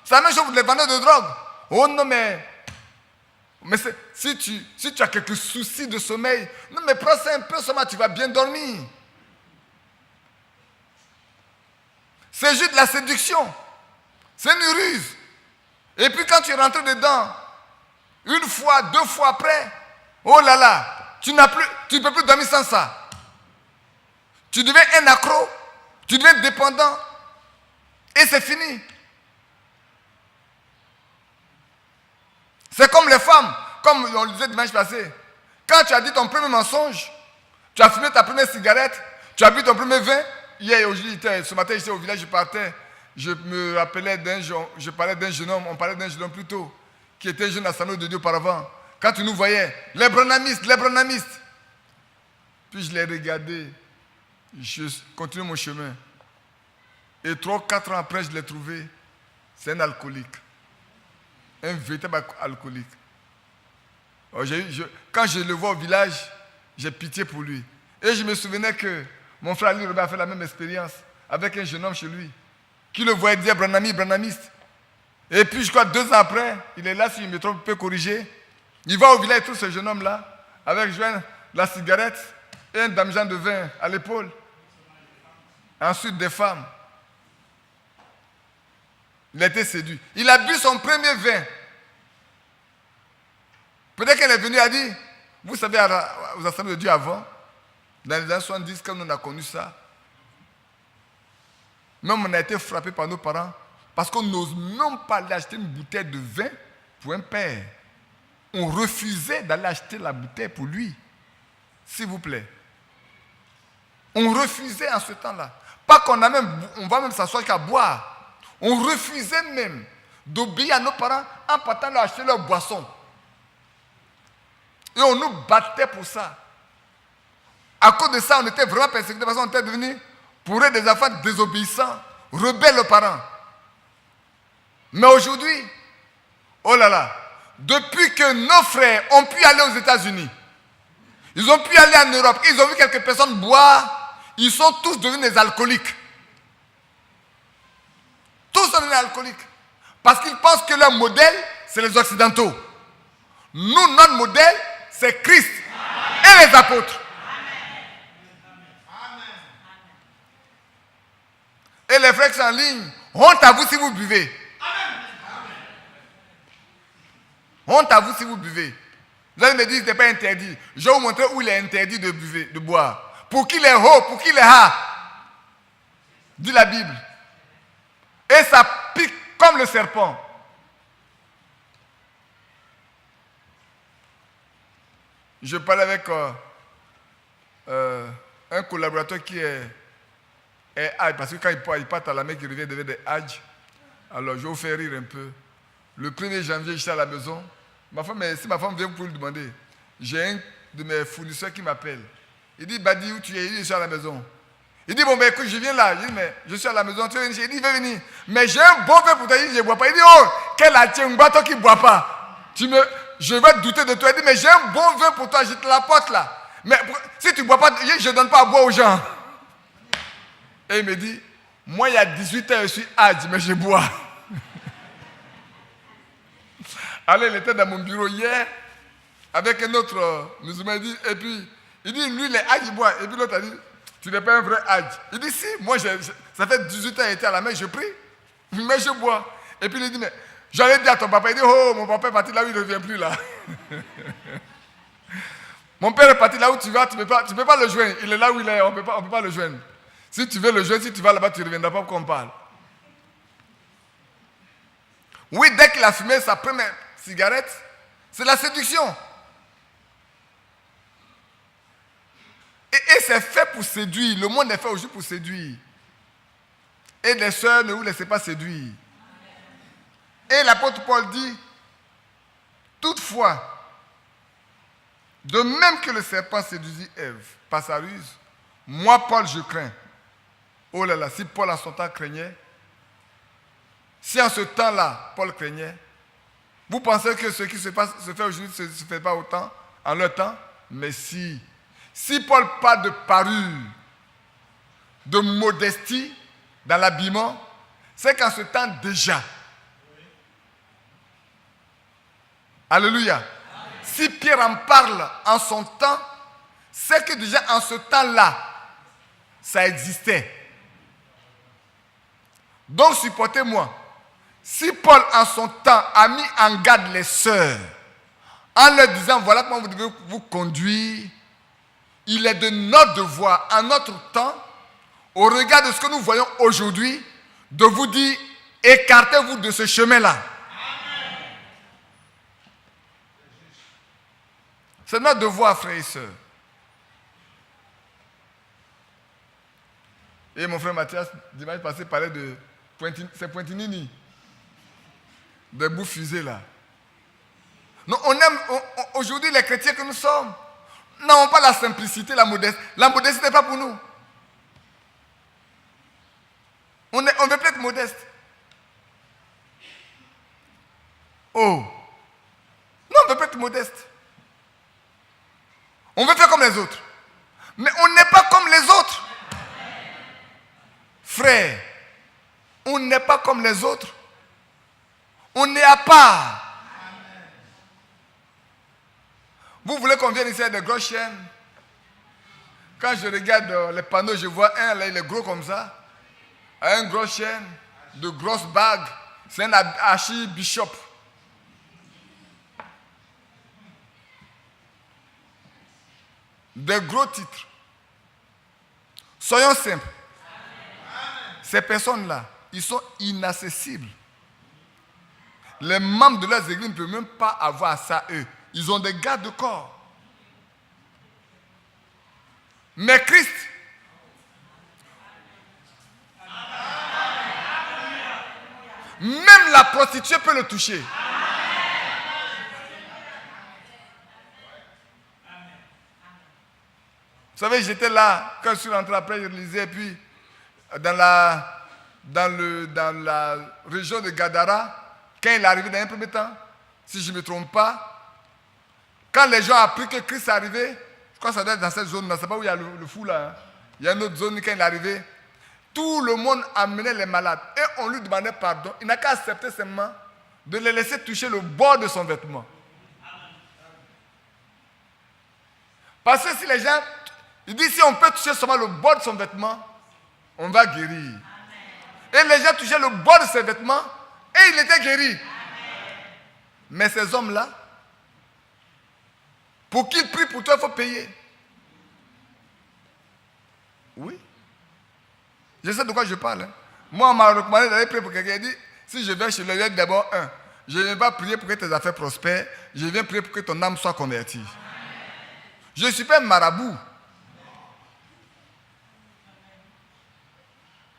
B: C'est la même chose pour les vendeurs de drogue. Oh non, mais si tu as quelques soucis de sommeil, non mais prends ça un peu seulement, tu vas bien dormir. C'est juste de la séduction. C'est une ruse. Et puis quand tu rentres dedans, une fois, 2 fois après, oh là là, tu ne peux plus dormir sans ça. Tu deviens un accro, tu deviens dépendant, et c'est fini. C'est comme les femmes, comme on le disait dimanche passé. Quand tu as dit ton premier mensonge, tu as fumé ta première cigarette, tu as bu ton premier vin. Hier, aujourd'hui, ce matin, j'étais au village, je partais. Je me rappelais je parlais d'un jeune homme, on parlait d'un jeune homme plutôt, qui était jeune assemblée de Dieu auparavant. Quand tu nous voyais, les branhamistes. Puis je l'ai regardé, je continue mon chemin. Et 3-4 ans après, je l'ai trouvé. C'est un alcoolique. Un véritable alcoolique. Quand je le vois au village, j'ai pitié pour lui. Et je me souvenais que mon frère Ali Robert a fait la même expérience avec un jeune homme chez lui, qui le voyait dire branhamiste. Et puis je crois 2 ans après, il est là, si je me trompe, peut corriger. Il va au village et trouve ce jeune homme-là, avec la cigarette et un damigeant de vin à l'épaule. Ensuite des femmes. Il a été séduit. Il a bu son premier vin. Peut-être qu'elle est venue et a dit, Vous savez, aux assemblées de Dieu avant, dans les années 70, quand on a connu ça, même on a été frappé par nos parents parce qu'on n'ose même pas aller acheter une bouteille de vin pour un père. On refusait d'aller acheter la bouteille pour lui. S'il vous plaît. On refusait en ce temps-là. Pas qu'on a même, on va même s'asseoir qu'à boire. On refusait même d'obéir à nos parents en partant leur acheter leur boisson. Et on nous battait pour ça. À cause de ça, on était vraiment persécutés parce qu'on était devenus pour eux des enfants désobéissants, rebelles aux parents. Mais aujourd'hui, oh là là, depuis que nos frères ont pu aller aux États-Unis, ils ont pu aller en Europe, ils ont vu quelques personnes boire, ils sont tous devenus des alcooliques. Tous sont devenus alcooliques. Parce qu'ils pensent que leur modèle, c'est les Occidentaux. Nous, notre modèle, c'est Christ et les apôtres. Et les frères qui sont en ligne, honte à vous si vous buvez. Honte à vous si vous buvez. Vous allez me dire que ce n'est pas interdit. Je vais vous montrer où il est interdit de boire. Pour qui les haut, pour qui les ha. Dit la Bible. Et ça pique comme le serpent. Je parlais avec un collaborateur qui est Hajj, parce que quand il part à la Mecque, il revient devant des Hajj. Alors, je vous fais rire un peu. Le 1er janvier, je suis à la maison. Si ma femme vient pour lui demander, j'ai un de mes fournisseurs qui m'appelle. Il dit, Badi, où tu es? Il dit, je suis à la maison. Il dit, bon, ben écoute, je viens là. Je dis, mais je suis à la maison, tu veux venir? Il dit, il veut venir. Mais j'ai un bon vin pour toi. Il dit, je ne bois pas. Il dit, oh, quel attiengba, toi qui ne bois pas. Je vais douter de toi. Il dit, mais j'ai un bon vin pour toi, je te l'apporte là. Mais si tu ne bois pas, je ne donne pas à boire aux gens. Et il me dit, moi il y a 18 ans je suis Hajj, mais je bois. Alors il était dans mon bureau hier, avec un autre musulman, et puis il dit, lui il est Hajj, il boit. Et puis l'autre a dit, tu n'es pas un vrai Hajj. Il dit, si, moi ça fait 18 ans qu'il était à la mer, je prie, mais je bois. Et puis il dit, mais j'allais dire à ton papa, il dit, oh, mon papa est parti là où il ne revient plus là. Mon père est parti là où tu vas, tu ne peux pas le joindre. Il est là où il est, on ne peut pas le joindre. Si tu veux le joindre, si tu vas là-bas, tu ne reviendras pas pour qu'on parle. Oui, dès qu'il a fumé sa première cigarette, c'est la séduction. Et c'est fait pour séduire. Le monde est fait aujourd'hui pour séduire. Et les sœurs, ne vous laissez pas séduire. Et l'apôtre Paul dit, toutefois, de même que le serpent séduisit Ève par sa ruse, moi, Paul, je crains. Oh là là, si Paul en son temps craignait, si en ce temps-là, Paul craignait, vous pensez que ce qui se fait aujourd'hui ne se fait pas autant en leur temps? Mais si Paul parle de parure, de modestie dans l'habillement, c'est qu'en ce temps déjà, alléluia, si Pierre en parle en son temps, c'est que déjà en ce temps-là, ça existait. Donc supportez-moi, si Paul en son temps a mis en garde les sœurs, en leur disant voilà comment vous devez vous conduire, il est de notre devoir, en notre temps, au regard de ce que nous voyons aujourd'hui, de vous dire écartez-vous de ce chemin-là. C'est notre devoir, frères et sœurs. Et mon frère Mathias, dimanche passé, parlait de c'est Pointinini. Des bouts fusés là. Non, aujourd'hui, les chrétiens que nous sommes, n'avons pas la simplicité, la modestie. La modestie n'est pas pour nous. On veut plus être modeste. Oh. Non, on veut plus être modeste. On veut faire comme les autres. Mais on n'est pas comme les autres. Frère, on n'est pas comme les autres. On est à part. Vous voulez qu'on vienne ici avec des grosses chaînes? Quand je regarde les panneaux, je vois un là, il est gros comme ça. Un gros chaîne, de grosses bagues. C'est un archibishop. des gros titres. Soyons simples. Ces personnes-là, ils sont inaccessibles. Les membres de leurs églises ne peuvent même pas avoir ça eux. Ils ont des gardes de corps. Mais Christ, même la prostituée peut le toucher. Vous savez, j'étais là, quand je suis rentré après, je lisais, puis dans la région de Gadara, quand il est arrivé dans un premier temps, si je ne me trompe pas, quand les gens ont appris que Christ est arrivé, je crois que ça doit être dans cette zone-là, c'est pas où il y a le fou là, hein. Il y a une autre zone quand il est arrivé, tout le monde amenait les malades et on lui demandait pardon. Il n'a qu'à accepter seulement de les laisser toucher le bord de son vêtement. Parce que si les gens, il dit si on peut toucher seulement le bord de son vêtement, on va guérir. Et les gens touchaient le bord de ses vêtements et il était guéri. Mais ces hommes-là, pour qu'ils prient pour toi, il faut payer. Oui. Je sais de quoi je parle. Hein. Moi, on m'a recommandé d'aller prier pour quelqu'un. Il dit, si je viens chez lui, il dit d'abord, je ne viens pas prier pour que tes affaires prospèrent. Je viens prier pour que ton âme soit convertie. Je ne suis pas un marabout.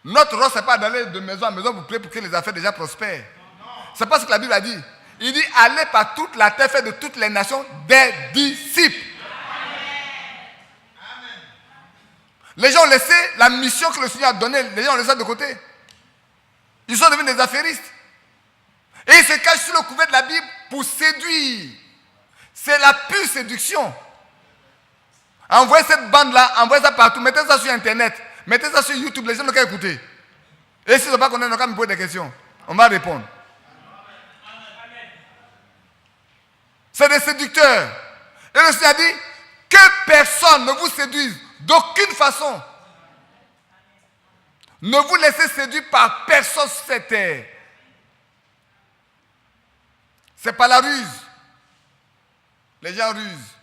B: Notre rôle, ce n'est pas d'aller de maison en maison pour prier pour que les affaires déjà prospèrent. Ce n'est pas ce que la Bible a dit. Il dit, allez par toute la terre, faites de toutes les nations des disciples. Les gens ont laissé la mission que le Seigneur a donnée, les gens ont laissé de côté. Ils sont devenus des affairistes. Et ils se cachent sous le couvert de la Bible pour séduire. C'est la pure séduction. Envoyez cette bande-là, envoyez ça partout, mettez ça sur Internet, mettez ça sur YouTube, les gens n'ont qu'à écouter. Et s'ils n'ont pas connaître, ils n'ont qu'à me poser des questions. On va répondre. C'est des séducteurs. Et le Seigneur dit que personne ne vous séduise. D'aucune façon. Ne vous laissez séduire par personne sur cette terre. C'est pas la ruse. Les gens rusent.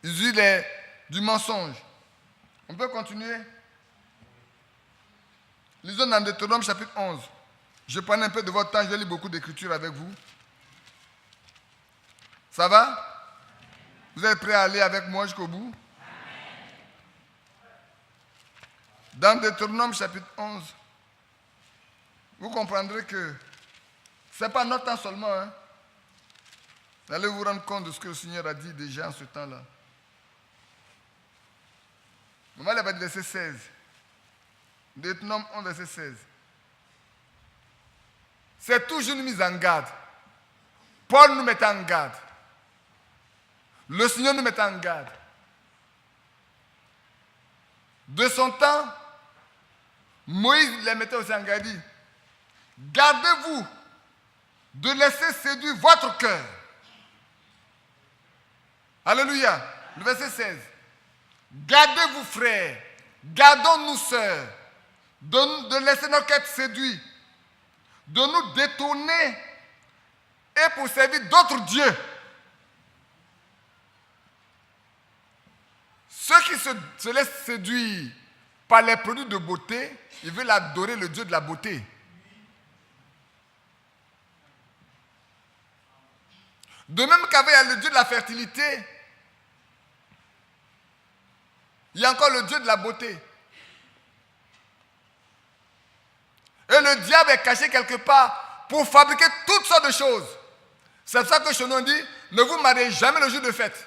B: Ils usent du mensonge. On peut continuer. Lisons dans Deutéronome chapitre 11. Je prends un peu de votre temps, je lis beaucoup d'écritures avec vous. Ça va? Vous êtes prêts à aller avec moi jusqu'au bout? Dans Deutéronome chapitre 11, vous comprendrez que ce n'est pas notre temps seulement. Hein. Vous allez vous rendre compte de ce que le Seigneur a dit déjà en ce temps-là. On va aller à verset 16. Deutéronome 11, verset 16. C'est toujours une mise en garde. Paul nous met en garde. Le Seigneur nous met en garde. De son temps, Moïse les mettait aussi en garde. Gardez-vous de laisser séduire votre cœur. Alléluia. Le verset 16. Gardez-vous, frères. Gardons-nous, sœurs. De laisser notre cœur séduire. De nous détourner et pour servir d'autres dieux. Ceux qui se laissent séduire par les produits de beauté, ils veulent adorer le Dieu de la beauté. De même qu'avec le Dieu de la fertilité, il y a encore le Dieu de la beauté. Et le diable est caché quelque part pour fabriquer toutes sortes de choses. C'est pour ça que chez nous on dit, ne vous mariez jamais le jour de fête.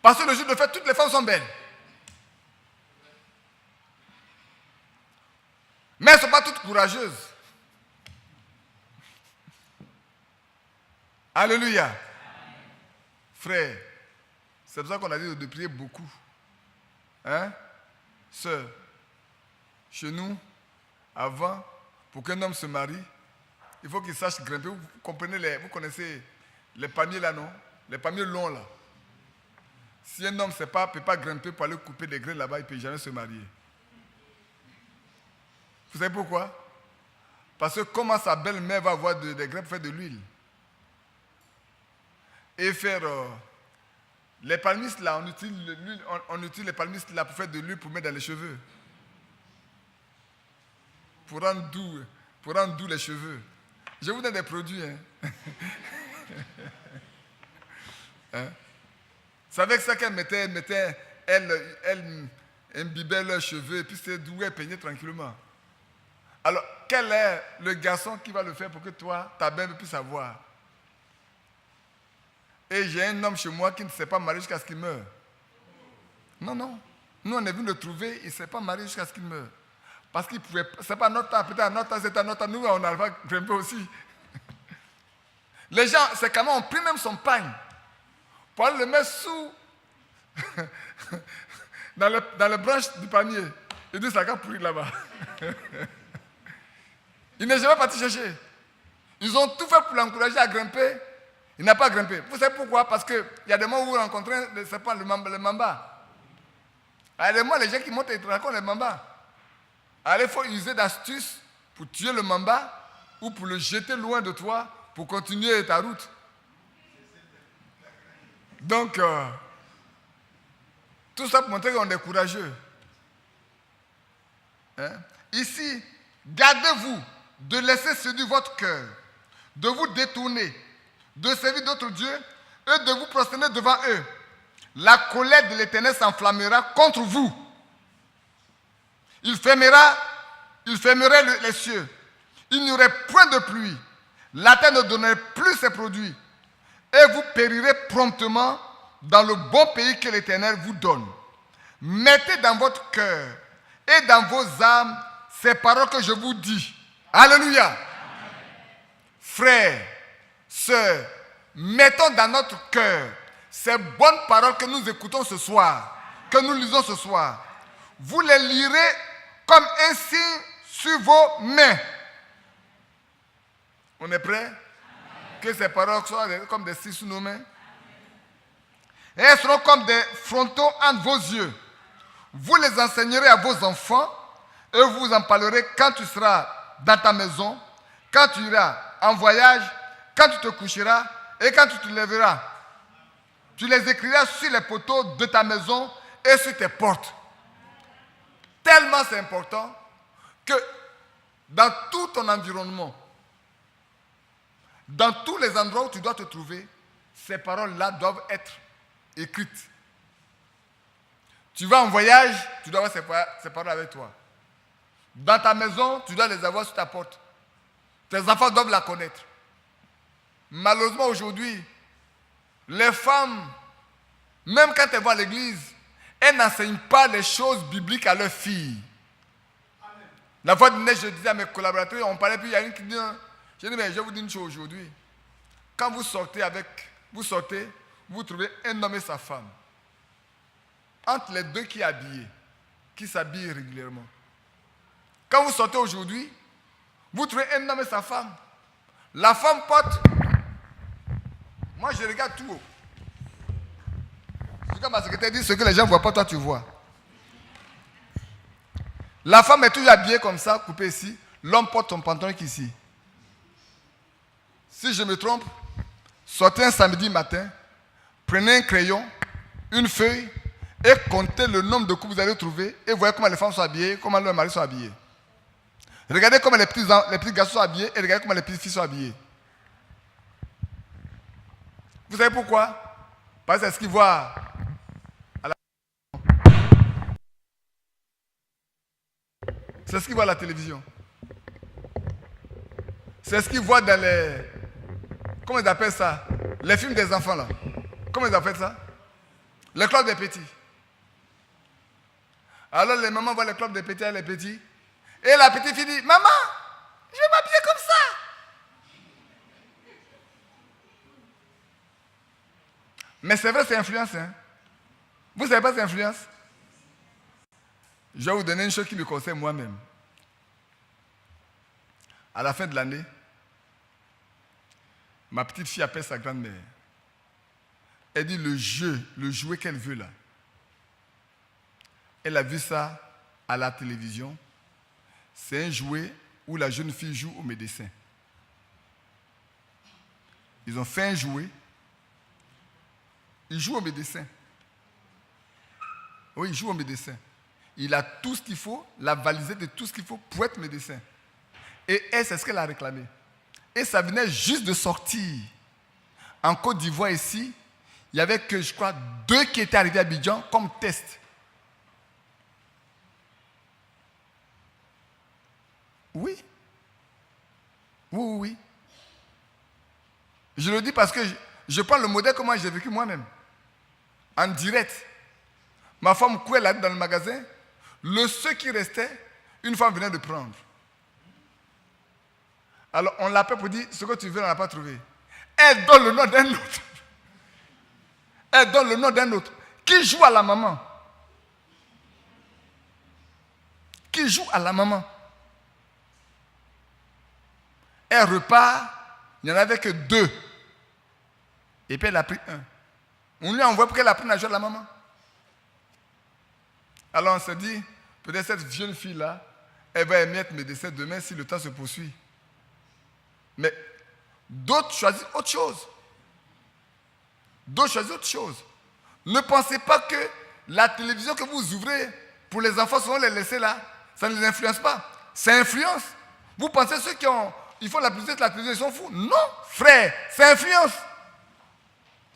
B: Parce que le jour de fête, toutes les femmes sont belles. Mais elles ne sont pas toutes courageuses. Alléluia. Frère, c'est pour ça qu'on a dit de prier beaucoup. Hein? Sœur, chez nous, avant, pour qu'un homme se marie, il faut qu'il sache grimper. Vous comprenez, vous connaissez les palmiers là, non? Les palmiers longs là. Si un homme ne peut pas grimper pour aller couper des graines là-bas, il ne peut jamais se marier. Vous savez pourquoi? Parce que comment sa belle-mère va avoir des graines pour faire de l'huile et faire Les palmistes là, on utilise les palmistes là pour faire de l'huile pour mettre dans les cheveux. Pour rendre doux les cheveux. Je vous donne des produits. Hein? C'est avec ça qu'elle elle imbibait leurs cheveux et puis c'est d'où elle peignait tranquillement. Alors, quel est le garçon qui va le faire pour que toi, ta belle puisse savoir? Et j'ai un homme chez moi qui ne s'est pas marié jusqu'à ce qu'il meure. Non. Nous, on est venu le trouver, il ne s'est pas marié jusqu'à ce qu'il meure. Parce qu'il pouvait. C'est pas notre temps, peut-être notre temps, c'est à notre temps. Nous, on arrive à grimper aussi. Les gens, c'est quand même, on pris même son pagne pour aller le mettre sous. dans les branches du palmier. Il dit, ça va pourrir là-bas. Il n'est jamais parti chercher. Ils ont tout fait pour l'encourager à grimper. Il n'a pas grimpé. Vous savez pourquoi? Parce qu'il y a des moments où vous rencontrez le serpent, le mamba. Il y a des moments, les gens qui montent et racontent les mambas. Alors il faut user d'astuces pour tuer le mamba ou pour le jeter loin de toi pour continuer ta route. Donc, tout ça pour montrer qu'on est courageux. Hein? Ici, gardez-vous de laisser séduire votre cœur, de vous détourner, de servir d'autres dieux et de vous prosterner devant eux. La colère de l'Éternel s'enflammera contre vous. Il fermerait les cieux. Il n'y aurait point de pluie. La terre ne donnerait plus ses produits. Et vous périrez promptement dans le bon pays que l'Éternel vous donne. Mettez dans votre cœur et dans vos âmes ces paroles que je vous dis. Alléluia. Amen. Frères, sœurs, mettons dans notre cœur ces bonnes paroles que nous écoutons ce soir, que nous lisons ce soir. Vous les lirez comme un signe sur vos mains. On est prêt? Amen. Que ces paroles soient comme des signes sur nos mains. Et elles seront comme des frontons entre vos yeux. Vous les enseignerez à vos enfants et vous en parlerez quand tu seras dans ta maison, quand tu iras en voyage, quand tu te coucheras et quand tu te lèveras. Tu les écriras sur les poteaux de ta maison et sur tes portes. Tellement c'est important que dans tout ton environnement, dans tous les endroits où tu dois te trouver, ces paroles-là doivent être écrites. Tu vas en voyage, tu dois avoir ces paroles avec toi. Dans ta maison, tu dois les avoir sur ta porte. Tes enfants doivent la connaître. Malheureusement aujourd'hui, les femmes, même quand elles vont à l'église, elles n'enseignent pas les choses bibliques à leurs filles. Amen. La fois dernière, je disais à mes collaborateurs, on parlait, puis il y a une qui dit, je dis, mais je vais vous dire une chose aujourd'hui. Quand vous sortez, vous trouvez un homme et sa femme. Entre les deux qui est habillé, qui s'habillent régulièrement. Quand vous sortez aujourd'hui, vous trouvez un homme et sa femme. La femme porte. Moi, je regarde tout haut. C'est comme ma secrétaire dit, ce que les gens ne voient pas, toi tu vois. La femme est toujours habillée comme ça, coupée ici. L'homme porte son pantalon qui est ici. Si je me trompe, sortez un samedi matin, prenez un crayon, une feuille, et comptez le nombre de coups que vous allez trouver, et voyez comment les femmes sont habillées, comment leurs maris sont habillés. Regardez comment les petits garçons sont habillés, et regardez comment les petites filles sont habillées. Vous savez pourquoi? Parce que c'est ce qu'ils voient à la C'est ce qu'ils voient à la télévision. C'est ce qu'ils voient dans les... Comment ils appellent ça? Les films des enfants là. Comment ils appellent ça? Le club des petits. Alors les mamans voient le club des petits et les petits. Et la petite fille dit, maman, je vais m'habiller comme ça. Mais c'est vrai, c'est influence. Hein? Vous ne savez pas c'est influence? Je vais vous donner une chose qui me concerne moi-même. À la fin de l'année, ma petite fille appelle sa grand-mère. Elle dit le jouet qu'elle veut là. Elle a vu ça à la télévision. C'est un jouet où la jeune fille joue au médecin. Ils ont fait un jouet. Il joue au médecin. Oui, il joue au médecin. Il a tout ce qu'il faut, la valise de tout ce qu'il faut pour être médecin. Et elle, c'est ce qu'elle a réclamé. Et ça venait juste de sortir. En Côte d'Ivoire, ici, il n'y avait que, je crois, 2 qui étaient arrivés à Abidjan comme test. Oui. Oui. Je le dis parce que je prends le modèle comment j'ai vécu moi-même. En direct. Ma femme courait là dans le magasin. Le seul qui restait, une femme venait de prendre. Alors on l'appelle pour dire ce que tu veux, on n'a pas trouvé. Elle donne le nom d'un autre. Elle donne le nom d'un autre. Qui joue à la maman. Qui joue à la maman. Elle repart, il n'y en avait que 2. Et puis elle a pris 1. On lui a envoyé pour qu'elle apprenne à jouer à la maman. Alors on s'est dit, peut-être cette jeune fille-là, elle va aimer être médecin demain si le temps se poursuit. Mais d'autres choisissent autre chose. Ne pensez pas que la télévision que vous ouvrez pour les enfants, souvent les laisser là, ça ne les influence pas. Ça influence. Vous pensez ceux qui ils font la publicité de la télévision, ils sont fous. Non, frère, ça influence.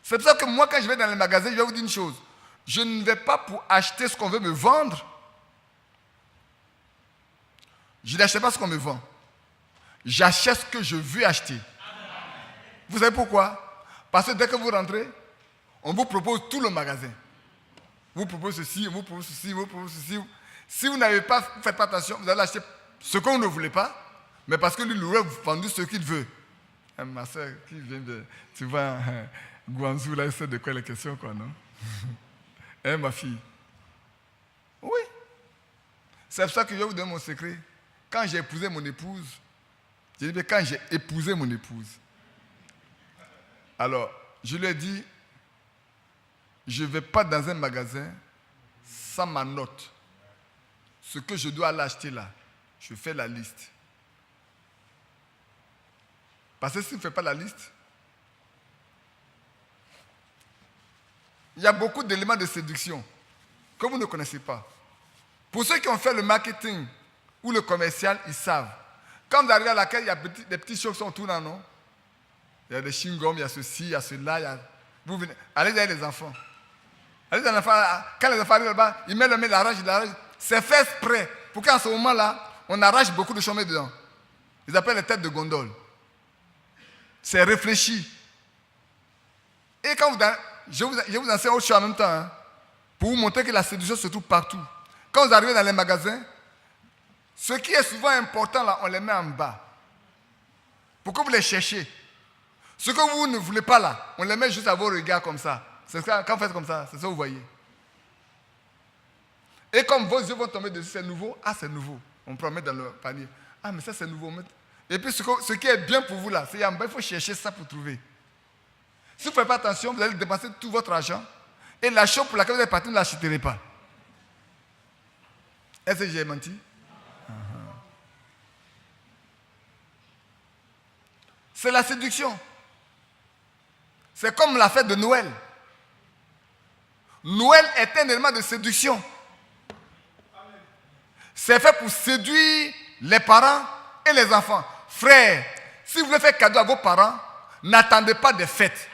B: C'est pour ça que moi, quand je vais dans les magasins, je vais vous dire une chose. Je ne vais pas pour acheter ce qu'on veut me vendre. Je n'achète pas ce qu'on me vend. J'achète ce que je veux acheter. Vous savez pourquoi? Parce que dès que vous rentrez, on vous propose tout le magasin. Vous propose ceci, vous propose ceci, vous propose ceci. Si vous n'avez pas, faites pas attention, vous allez acheter ce que vous ne voulez pas, mais parce que lui, il aurait vendu ce qu'il veut. Ma soeur qui vient de... Tu vois, Guangzhou, là, elle sait de quoi les questions, quoi, non? Ma fille. Oui. C'est pour ça que je vais vous donner mon secret. Quand j'ai épousé mon épouse, j'ai dit, quand j'ai épousé mon épouse, alors, je lui ai dit, je ne vais pas dans un magasin sans ma note. Ce que je dois aller acheter là, je fais la liste. Parce que si je ne fais pas la liste, il y a beaucoup d'éléments de séduction que vous ne connaissez pas. Pour ceux qui ont fait le marketing ou le commercial, ils savent. Quand vous arrivez à laquelle il y a des petites choses qui sont autour là, non? Il y a des chewing-gums, il y a ceci, il y a cela. Vous venez, allez derrière les enfants. Allez derrière les enfants. Quand les enfants arrivent là-bas, ils mettent le main, ils l'arrachent. C'est fait exprès. Pour qu'en ce moment-là, on arrache beaucoup de chômeurs dedans. Ils appellent les têtes de gondole. C'est réfléchi. Et quand je vous enseigne autre chose en même temps, hein, pour vous montrer que la séduction se trouve partout. Quand vous arrivez dans les magasins, ce qui est souvent important là, on les met en bas. Pourquoi vous les cherchez? Ce que vous ne voulez pas là, on les met juste à vos regards comme ça. C'est ça, quand vous faites comme ça, c'est ça que vous voyez. Et comme vos yeux vont tomber dessus, c'est nouveau. Ah, c'est nouveau. On peut en mettre dans le panier. Ah, mais ça, c'est nouveau. Et puis, ce qui est bien pour vous là, c'est en bas, il faut chercher ça pour trouver. Si vous ne faites pas attention, vous allez dépenser tout votre argent. Et la chose pour laquelle vous êtes parti, ne l'achèterez pas. Est-ce que j'ai menti? C'est la séduction. C'est comme la fête de Noël. Noël est un élément de séduction. C'est fait pour séduire les parents et les enfants. Frère, si vous voulez faire cadeau à vos parents, n'attendez pas des fêtes.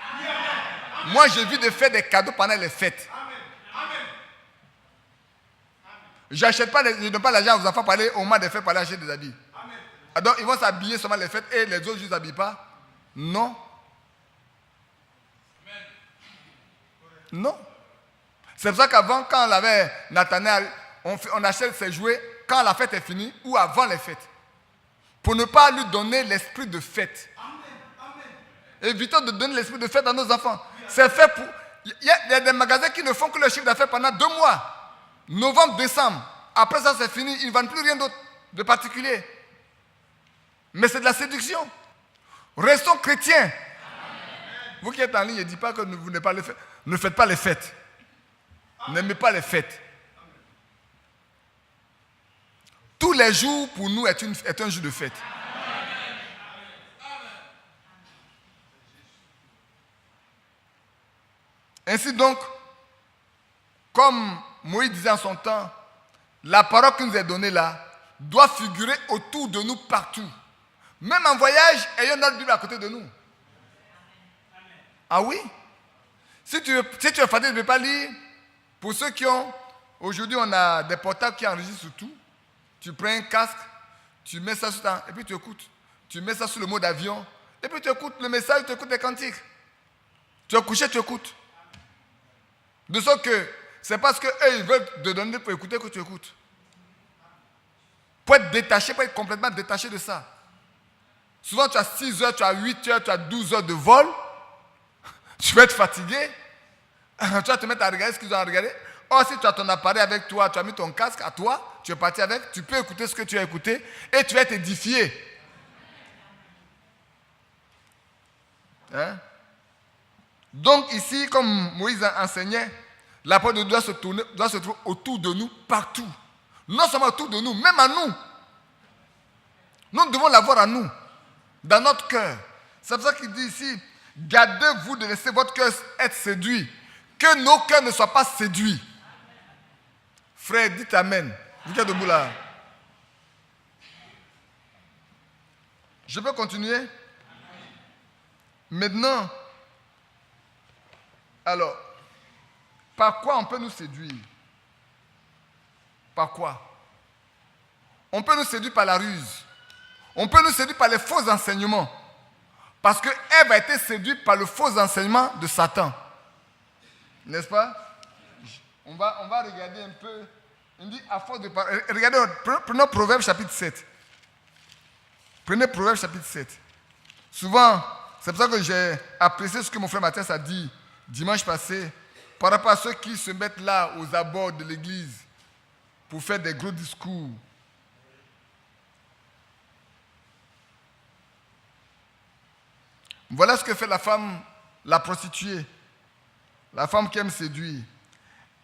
B: Moi, j'ai vu de faire des cadeaux pendant les fêtes. Je ne donne pas l'argent aux enfants pour aller au moment des fêtes pour aller acheter des habits. Donc, ils vont s'habiller seulement les fêtes et les autres juste s'habillent pas. Non. Non. C'est pour ça qu'avant, quand on avait Nathanaël, on achète ses jouets quand la fête est finie ou avant les fêtes. Pour ne pas lui donner l'esprit de fête. Évitons de donner l'esprit de fête à nos enfants. C'est fait pour... Il y a des magasins qui ne font que le chiffre d'affaires pendant 2 mois. Novembre, décembre. Après ça, c'est fini. Ils ne vendent plus rien d'autre de particulier. Mais c'est de la séduction. Restons chrétiens. Vous qui êtes en ligne, ne dites pas que vous n'êtes pas les fêtes. Ne faites pas les fêtes. N'aimez pas les fêtes. Tous les jours, pour nous, est un jour de fête. Ainsi donc, comme Moïse disait en son temps, la parole qui nous est donnée là doit figurer autour de nous partout. Même en voyage, ayons notre Bible à côté de nous. Ah oui? Si tu es fatigué, tu ne peux pas lire. Pour ceux qui ont... Aujourd'hui, on a des portables qui enregistrent tout. Tu prends un casque, tu mets ça sur ta... Et puis tu écoutes. Tu mets ça sur le mode avion. Et puis tu écoutes le message, tu écoutes les cantiques. Tu es couché, tu écoutes. De sorte que c'est parce qu'eux, ils veulent te donner pour écouter que tu écoutes. Pour être détaché, pour être complètement détaché de ça. Souvent, tu as 6 heures, tu as 8 heures, tu as 12 heures de vol. Tu vas être fatigué. Tu vas te mettre à regarder ce qu'ils ont à regarder. Or, si tu as ton appareil avec toi, tu as mis ton casque à toi, tu es parti avec, tu peux écouter ce que tu as écouté et tu vas être édifié. Hein? Donc ici, comme Moïse enseignait, la parole de Dieu doit se trouver autour de nous, partout. Non seulement autour de nous, même à nous. Nous devons l'avoir à nous, dans notre cœur. C'est pour ça qu'il dit ici, gardez-vous de laisser votre cœur être séduit. Que nos cœurs ne soient pas séduits. Frère, dites amen. Vous êtes debout là. Je peux continuer? Maintenant, alors, par quoi on peut nous séduire? Par quoi? On peut nous séduire par la ruse. On peut nous séduire par les faux enseignements. Parce que Ève a été séduite par le faux enseignement de Satan. N'est-ce pas? On va regarder un peu. Il dit à force de parler. Regardez, prenons Proverbe chapitre 7. Prenez Proverbe chapitre 7. Souvent, c'est pour ça que j'ai apprécié ce que mon frère Mathias a dit dimanche passé par rapport à ceux qui se mettent là aux abords de l'église pour faire des gros discours. Voilà ce que fait la femme, la prostituée. La femme qui aime séduire.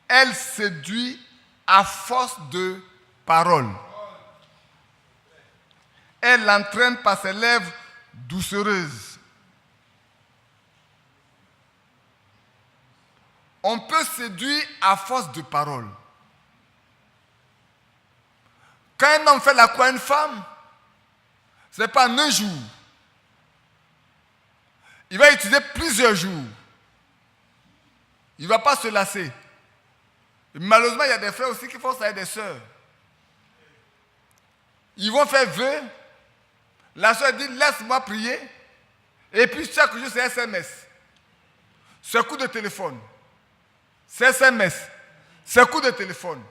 B: Elle séduit à force de paroles. Elle l'entraîne par ses lèvres doucereuses. On peut séduire à force de paroles. Quand un homme fait la cour à une femme, ce n'est pas en un jour. Il va utiliser plusieurs jours. Il ne va pas se lasser. Et malheureusement, il y a des frères aussi qui font ça avec des sœurs. Ils vont faire vœu. La sœur dit, laisse-moi prier. Et puis chaque jour, c'est SMS. C'est coup de téléphone. C'est SMS. C'est coup de téléphone.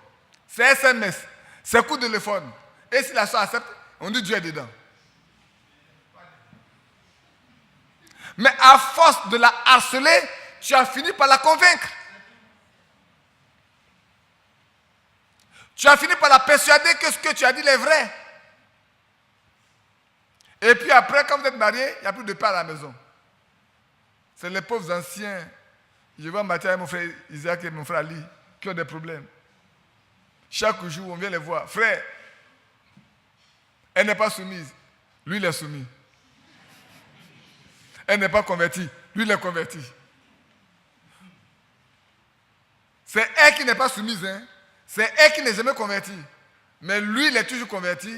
B: C'est SMS. C'est coup de téléphone. Et si la sœur accepte, on dit Dieu est dedans. Mais à force de la harceler, tu as fini par la convaincre. Tu as fini par la persuader que ce que tu as dit est vrai. Et puis après, quand vous êtes mariés, il n'y a plus de paix à la maison. C'est les pauvres anciens. Je vois Mathieu et mon frère Isaac et mon frère Ali qui ont des problèmes. Chaque jour, on vient les voir. Frère, elle n'est pas soumise. Lui, il est soumis. Elle n'est pas convertie. Lui, il est converti. C'est elle qui n'est pas soumise. Hein? C'est elle qui n'est jamais convertie. Mais lui, il est toujours converti.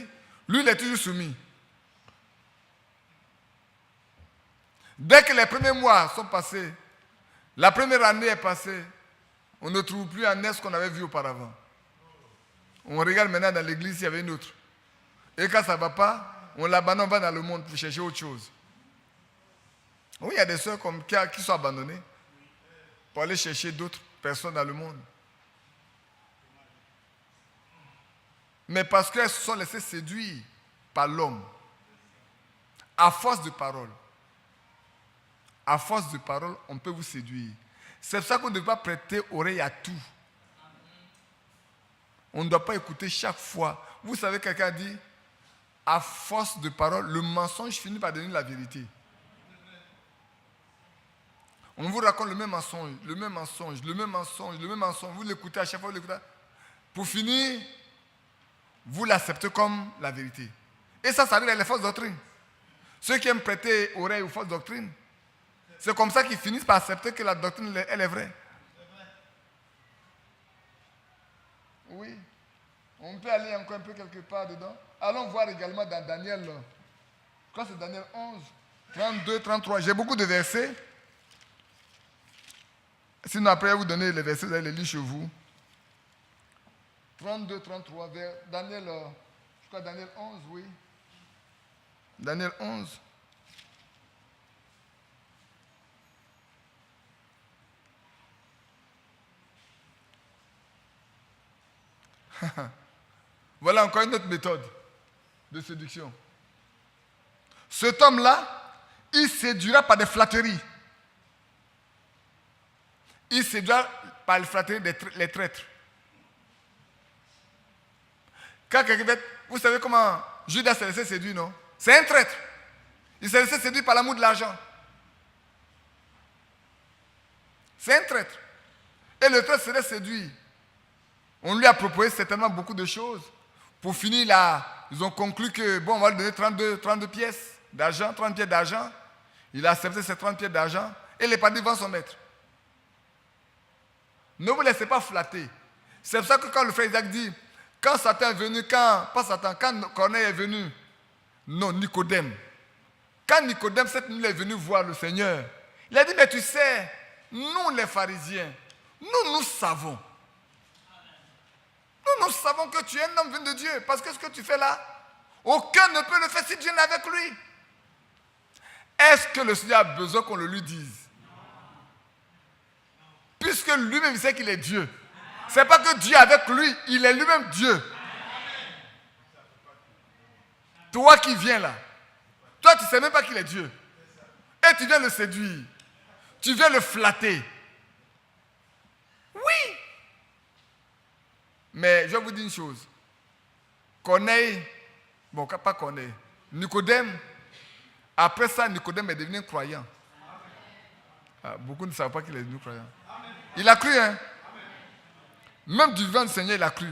B: Lui, il est toujours soumis. Dès que les premiers mois sont passés, la première année est passée, on ne trouve plus en elle ce qu'on avait vu auparavant. On regarde maintenant dans l'église, il y avait une autre. Et quand ça ne va pas, on l'abandonne, on va dans le monde pour chercher autre chose. Oui, il y a des sœurs qui sont abandonnées pour aller chercher d'autres personnes dans le monde. Mais parce qu'elles se sont laissées séduire par l'homme. À force de paroles. À force de paroles, on peut vous séduire. C'est pour ça qu'on ne doit pas prêter oreille à tout. On ne doit pas écouter chaque fois. Vous savez, quelqu'un dit, à force de paroles, le mensonge finit par devenir la vérité. On vous raconte le même mensonge, le même mensonge, le même mensonge, le même mensonge. Vous l'écoutez à chaque fois, vous l'écoutez. Pour finir, vous l'acceptez comme la vérité. Et ça arrive avec les fausses doctrines. Ceux qui aiment prêter oreille aux fausses doctrines, c'est comme ça qu'ils finissent par accepter que la doctrine, elle est vraie. Oui. On peut aller encore un peu quelque part dedans. Allons voir également dans Daniel. Je crois que c'est Daniel 11, 32, 33. J'ai beaucoup de versets. Sinon, après, je vais vous donner les versets, vous allez les lire chez vous. 32, 33, vers Daniel, je crois Daniel 11, oui. Daniel 11. Voilà encore une autre méthode de séduction. Cet homme-là, il séduira par des flatteries. Il séduira par les flatteries les traîtres. Quand quelqu'un fait, vous savez comment Judas s'est laissé séduire, non? C'est un traître. Il s'est laissé séduire par l'amour de l'argent. C'est un traître. Et le traître se laisse séduire. On lui a proposé certainement beaucoup de choses. Pour finir, là, ils ont conclu que, bon, on va lui donner 32 pièces d'argent, 30 pièces d'argent. Il a accepté ces 30 pièces d'argent et il est parti devant son maître. Ne vous laissez pas flatter. C'est pour ça que quand le frère Isaac dit, quand Satan est venu, quand Corneille est venu, non, Nicodème. Quand Nicodème, cette nuit, est venu voir le Seigneur, il a dit, mais tu sais, nous les pharisiens, nous savons. Nous savons que tu es un homme venu de Dieu. Parce que ce que tu fais là, aucun ne peut le faire si Dieu n'est avec lui. Est-ce que le Seigneur a besoin qu'on le lui dise? Puisque lui-même sait qu'il est Dieu. Ce n'est pas que Dieu est avec lui, il est lui-même Dieu. Toi qui viens là, toi tu ne sais même pas qu'il est Dieu. Et tu viens le séduire. Tu viens le flatter. Oui. Mais je vais vous dire une chose. Corneille, bon, pas Corneille, Nicodème, après ça, Nicodème est devenu croyant. Ah, beaucoup ne savent pas qu'il est devenu croyant. Il a cru, hein. Même du vivant du Seigneur, il a cru.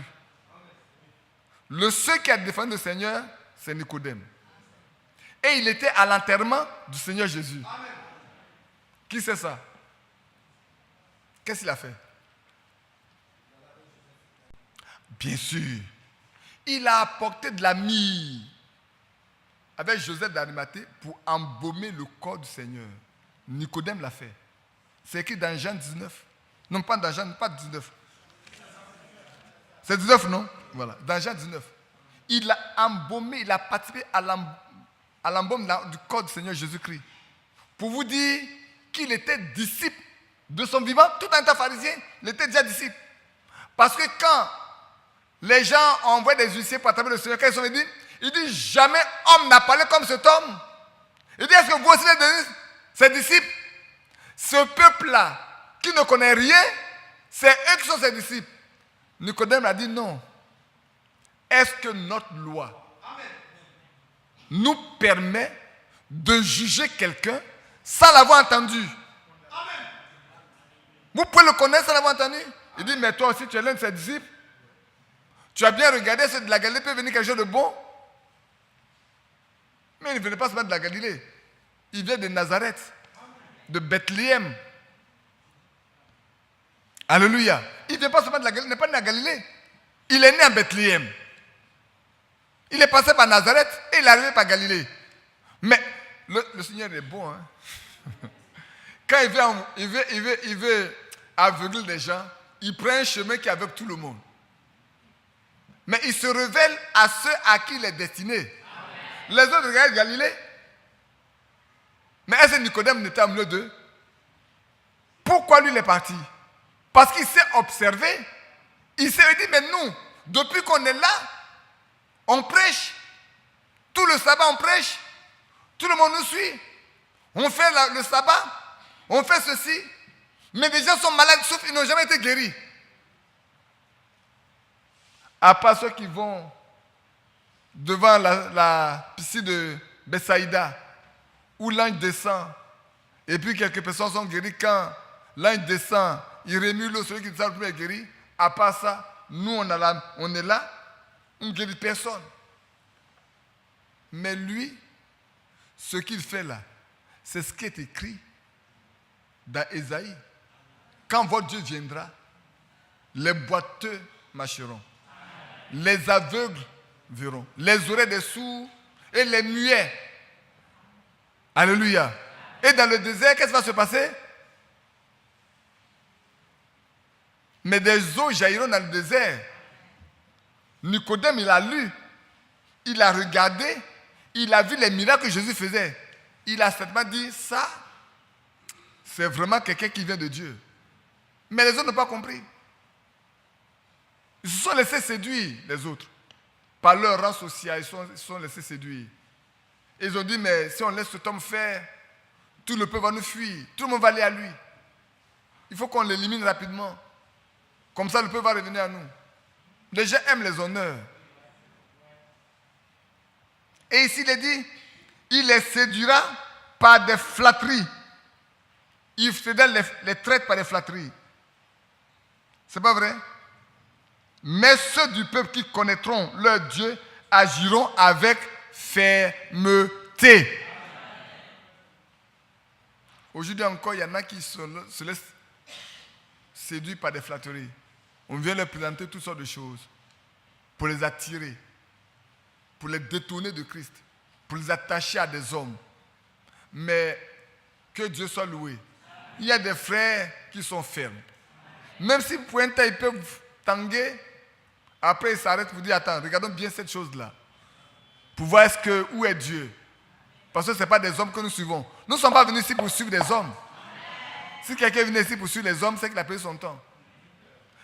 B: Le seul qui a défendu le Seigneur, c'est Nicodème. Et il était à l'enterrement du Seigneur Jésus. Qui sait ça? Qu'est-ce qu'il a fait? Bien sûr. Il a apporté de la myrrhe avec Joseph d'Arimathée pour embaumer le corps du Seigneur. Nicodème l'a fait. C'est écrit dans Jean 19. Non, pas dans Jean, pas 19. C'est 19, non? Voilà, dans Jean 19. Il a embaumé, il a participé à l'embaume du corps du Seigneur Jésus-Christ. Pour vous dire qu'il était disciple de son vivant, tout en étant pharisien, il était déjà disciple. Parce que quand les gens envoient des huissiers pour attraper le Seigneur, quand ils sont venus, il dit, jamais homme n'a parlé comme cet homme. Il dit, est-ce que vous aussi êtes devenus ses disciples? Ce peuple-là, qui ne connaît rien, c'est eux qui sont ses disciples. Nicodème a dit non. Est-ce que notre loi nous permet de juger quelqu'un sans l'avoir entendu? Vous pouvez le connaître sans l'avoir entendu? Il dit, mais toi aussi tu es l'un de ses disciples. Tu as bien regardé, c'est de la Galilée peut venir quelque chose de bon. Mais il ne venait pas seulement de la Galilée. Il vient de Nazareth, de Bethléem. Alléluia. Il ne vient pas seulement de la Galilée, il n'est pas né à Galilée. Il est né à Bethléem. Il est passé par Nazareth et il est arrivé par Galilée. Mais le Seigneur est bon. Hein? Quand il veut aveugler les gens, il prend un chemin qui est avec tout le monde. Mais il se révèle à ceux à qui il est destiné. Amen. Les autres regardent Galilée. Mais est-ce que Nicodème n'était au milieu d'eux? Pourquoi lui il est parti? Parce qu'il s'est observé. Il s'est dit, mais nous, depuis qu'on est là, on prêche. Tout le sabbat, on prêche. Tout le monde nous suit. On fait le sabbat. On fait ceci. Mais des gens sont malades, sauf qu'ils n'ont jamais été guéris. À part ceux qui vont devant la piscine de Bethsaïda, où l'ange descend, et puis quelques personnes sont guéries. Quand l'ange descend, il remue l'eau, celui qui descend le premier est guéri. À part ça, nous on est là, on ne guérit personne. Mais lui, ce qu'il fait là, c'est ce qui est écrit dans Ésaïe. Quand votre Dieu viendra, les boiteux marcheront. Les aveugles verront. Les oreilles des sourds et les muets. Alléluia. Et dans le désert, qu'est-ce qui va se passer? Mais des eaux jailliront dans le désert. Nicodème, il a lu, il a regardé, il a vu les miracles que Jésus faisait. Il a certainement dit, ça, c'est vraiment quelqu'un qui vient de Dieu. Mais les autres n'ont pas compris. Ils se sont laissés séduire, les autres. Par leur rang social, ils se sont laissés séduire. Ils ont dit, mais si on laisse cet homme faire, tout le peuple va nous fuir. Tout le monde va aller à lui. Il faut qu'on l'élimine rapidement. Comme ça, le peuple va revenir à nous. Les gens aiment les honneurs. Et ici, il est dit, il les séduira par des flatteries. Il les traite par des flatteries. C'est pas vrai? Mais ceux du peuple qui connaîtront leur Dieu agiront avec fermeté. Aujourd'hui encore, il y en a qui se laissent séduire par des flatteries. On vient leur présenter toutes sortes de choses pour les attirer, pour les détourner de Christ, pour les attacher à des hommes. Mais que Dieu soit loué. Il y a des frères qui sont fermes. Même si pour un temps ils peuvent tanguer, après ils s'arrêtent pour dire, attends, regardons bien cette chose-là. Pour voir où est Dieu. Parce que ce n'est pas des hommes que nous suivons. Nous ne sommes pas venus ici pour suivre des hommes. Si quelqu'un vient ici pour suivre les hommes, c'est qu'il a payé son temps.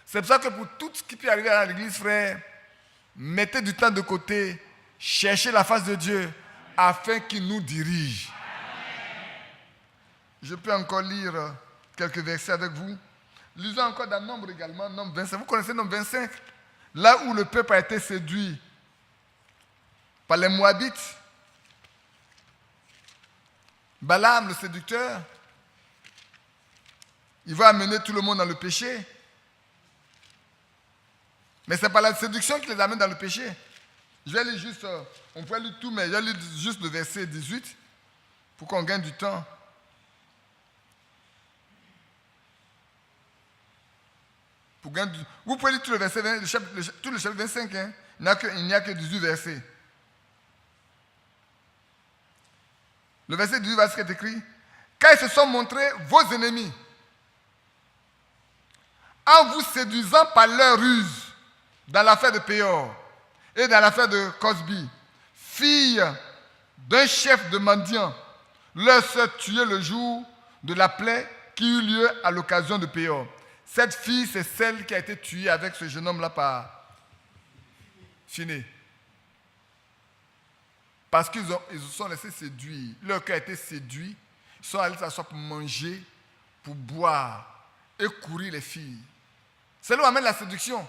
B: C'est pour ça que pour tout ce qui peut arriver à l'église, frère, mettez du temps de côté, cherchez la face de Dieu afin qu'il nous dirige. Je peux encore lire quelques versets avec vous. Lisons encore dans Nombre également, Nombre 25. Vous connaissez Nombre 25? Là où le peuple a été séduit par les Moabites. Balaam, le séducteur, il va amener tout le monde dans le péché. Mais ce n'est pas la séduction qui les amène dans le péché. Je vais lire juste, on pourrait lire tout, mais je vais lire juste le verset 18 pour qu'on gagne du temps. Vous pouvez lire tout le verset, tout le chapitre 25, hein? Il n'y a que 18 versets. Le verset 18 va être écrit. Car ils se sont montrés vos ennemis, en vous séduisant par leur ruse, dans l'affaire de Péor et dans l'affaire de Cosbi, fille d'un chef de mendiants, leur sœur tuée le jour de la plaie qui eut lieu à l'occasion de Péor. Cette fille, c'est celle qui a été tuée avec ce jeune homme-là par Finé. Parce qu'ils se sont laissés séduire. Leur cœur a été séduit. Ils sont allés s'asseoir pour manger, pour boire et courir les filles. C'est là où amène la séduction.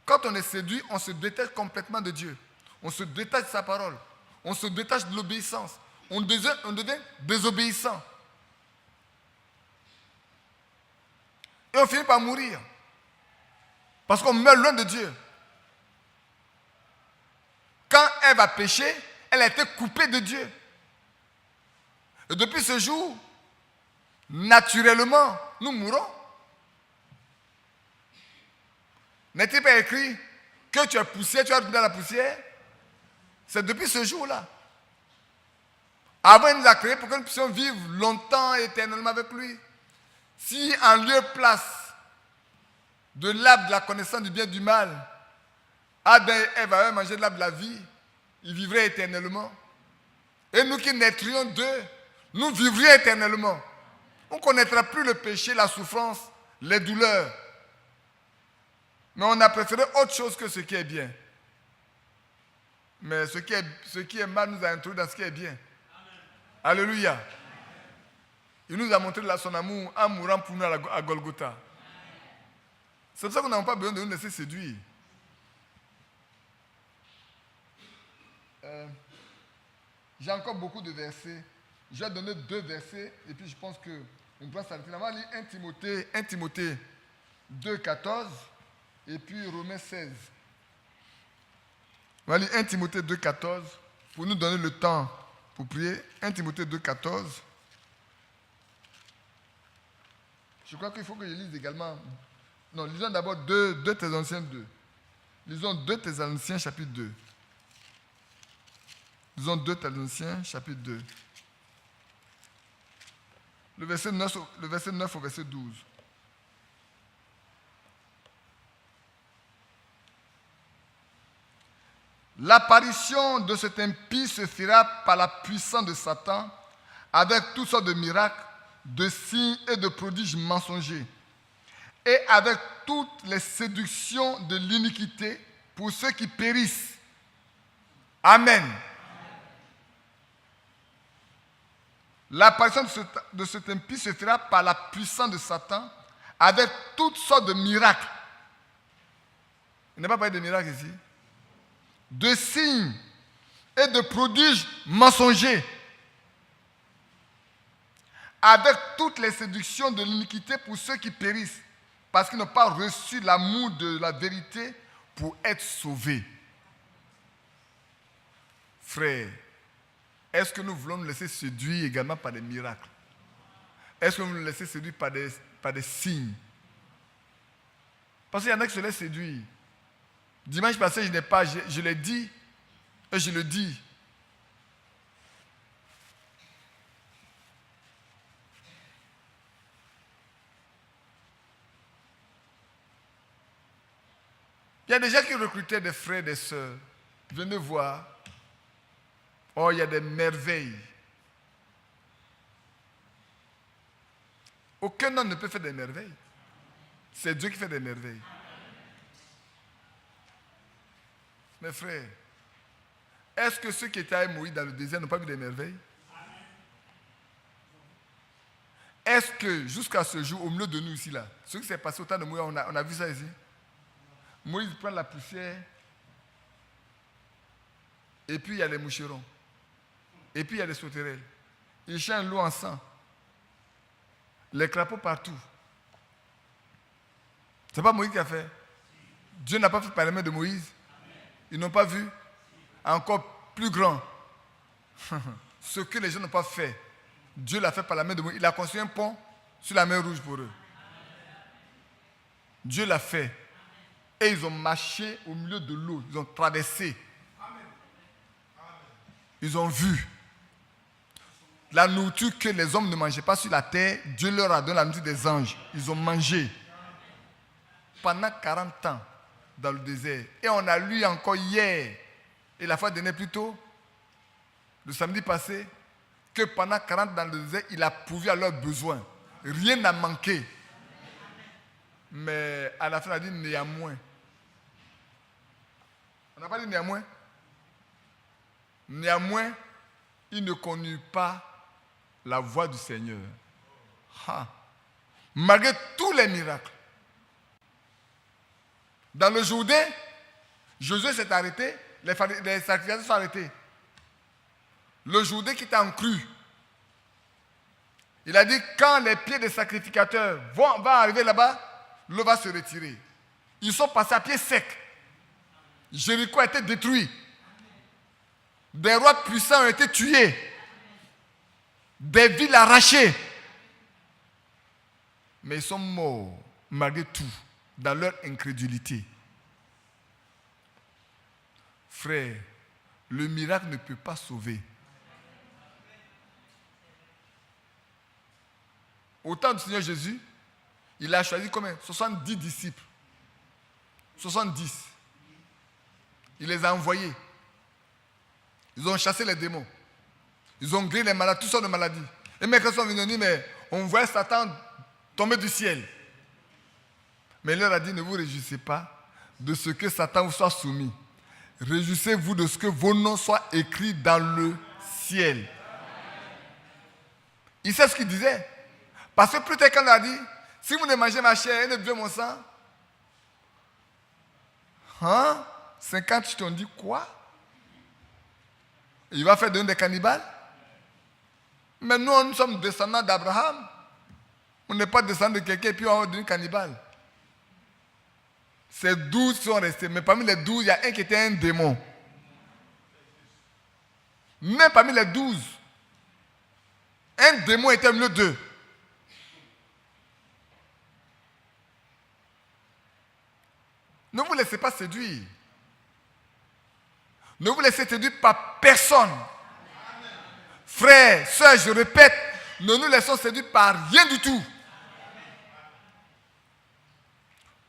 B: Quand on est séduit, on se détache complètement de Dieu. On se détache de sa parole. On se détache de l'obéissance. On devient désobéissant. Et on finit par mourir. Parce qu'on meurt loin de Dieu. Quand Ève a péché, elle a été coupée de Dieu. Et depuis ce jour, naturellement, nous mourrons. N'est-il pas écrit que tu es poussière, tu vas retourner dans la poussière? C'est depuis ce jour-là. Avant, il nous a créés pour que nous puissions vivre longtemps et éternellement avec lui. Si en lieu place de l'arbre de la connaissance du bien et du mal, Adam et Ève avaient mangé de l'arbre de la vie, ils vivraient éternellement. Et nous qui naîtrions d'eux, nous vivrions éternellement. On ne connaîtra plus le péché, la souffrance, les douleurs. Mais on a préféré autre chose que ce qui est bien. Mais ce qui est mal nous a introduit dans ce qui est bien. Amen. Alléluia. Il nous a montré son amour en mourant pour nous à Golgotha. C'est pour ça qu'on n'a pas besoin de nous laisser séduire. J'ai encore beaucoup de versets. Je vais donner 2 versets et puis je pense qu'on peut s'arrêter. On va lire 1 Timothée 2, 14 et puis Romains 16. On va lire 1 Timothée 2, 14 pour nous donner le temps pour prier. 1 Timothée 2, 14. Je crois qu'il faut que je lise également. Non, lisons d'abord 2 Thessaloniciens 2. Lisons 2 Thessaloniciens chapitre 2. Lisons 2 Thessaloniciens chapitre 2. Le verset 9 au verset 12. L'apparition de cet impie se fera par la puissance de Satan, avec toutes sortes de miracles, de signes et de prodiges mensongers, et avec toutes les séductions de l'iniquité pour ceux qui périssent. Amen. L'apparition de cet impie se fera par la puissance de Satan, avec toutes sortes de miracles. Il n'a pas parlé de miracles ici. De signes et de prodiges mensongers, avec toutes les séductions de l'iniquité pour ceux qui périssent, parce qu'ils n'ont pas reçu l'amour de la vérité pour être sauvés. Frères, est-ce que nous voulons nous laisser séduire également par des miracles? Est-ce que nous nous laisser séduire par des signes? Parce qu'il y en a qui se laissent séduire. Dimanche passé, je l'ai dit et je le dis. Il y a des gens qui recrutaient des frères et des sœurs. Venez voir. Oh, il y a des merveilles. Aucun homme ne peut faire des merveilles. C'est Dieu qui fait des merveilles. Mes frères, est-ce que ceux qui étaient avec Moïse dans le désert n'ont pas vu des merveilles? Est-ce que jusqu'à ce jour, au milieu de nous ici, là, ce qui s'est passé au temps de Moïse, on a vu ça ici? Moïse prend la poussière, et puis il y a les moucherons, et puis il y a les sauterelles. Il change l'eau en sang, les crapauds partout. Ce n'est pas Moïse qui a fait. Dieu n'a pas fait par les mains de Moïse. Ils n'ont pas vu. Encore plus grand. Ce que les gens n'ont pas fait, Dieu l'a fait par la main de Moïse. Il a construit un pont sur la mer Rouge pour eux. Dieu l'a fait. Et ils ont marché au milieu de l'eau. Ils ont traversé. Ils ont vu. La nourriture que les hommes ne mangeaient pas sur la terre, Dieu leur a donné la nourriture des anges. Ils ont mangé. Pendant 40 ans dans le désert. Et on a lu encore hier, et la fois dernière plus tôt, le samedi passé, que pendant 40 ans dans le désert, il a pourvu à leurs besoins. Rien n'a manqué. Mais à la fin, on a dit néanmoins. On n'a pas dit néanmoins. Néanmoins, il ne connut pas la voix du Seigneur. Malgré tous les miracles. Dans le Jourdain, Josué s'est arrêté, les sacrificateurs sont arrêtés. Le Jourdain qui était en crue. Il a dit, quand les pieds des sacrificateurs vont arriver là-bas, l'eau va se retirer. Ils sont passés à pied sec. Jéricho a été détruit. Des rois puissants ont été tués. Des villes arrachées. Mais ils sont morts, malgré tout, dans leur incrédulité. Frère, le miracle ne peut pas sauver. Au temps du Seigneur Jésus, il a choisi combien? 70 disciples. 70. Il les a envoyés. Ils ont chassé les démons. Ils ont guéri les malades, toutes sortes de maladies. Et mes frères sont venus dire, mais on voit Satan tomber du ciel. Mais il leur a dit, ne vous réjouissez pas de ce que Satan vous soit soumis. Réjouissez-vous de ce que vos noms soient écrits dans le ciel. Il sait ce qu'il disait. Parce que plus tard, quand il a dit, si vous ne mangez ma chair et ne buvez mon sang, 50 t'ont dit quoi? Il va faire de nous des cannibales? Mais nous sommes descendants d'Abraham. On n'est pas descendants de quelqu'un et puis on va devenir cannibale. Ces 12 sont restés. Mais parmi les 12, il y a un qui était un démon. Même parmi les 12, un démon était au milieu d'eux. Ne vous laissez laissez pas séduire. Ne vous laissez séduire par personne. Frères, sœurs, je répète, ne nous laissons séduire par rien du tout.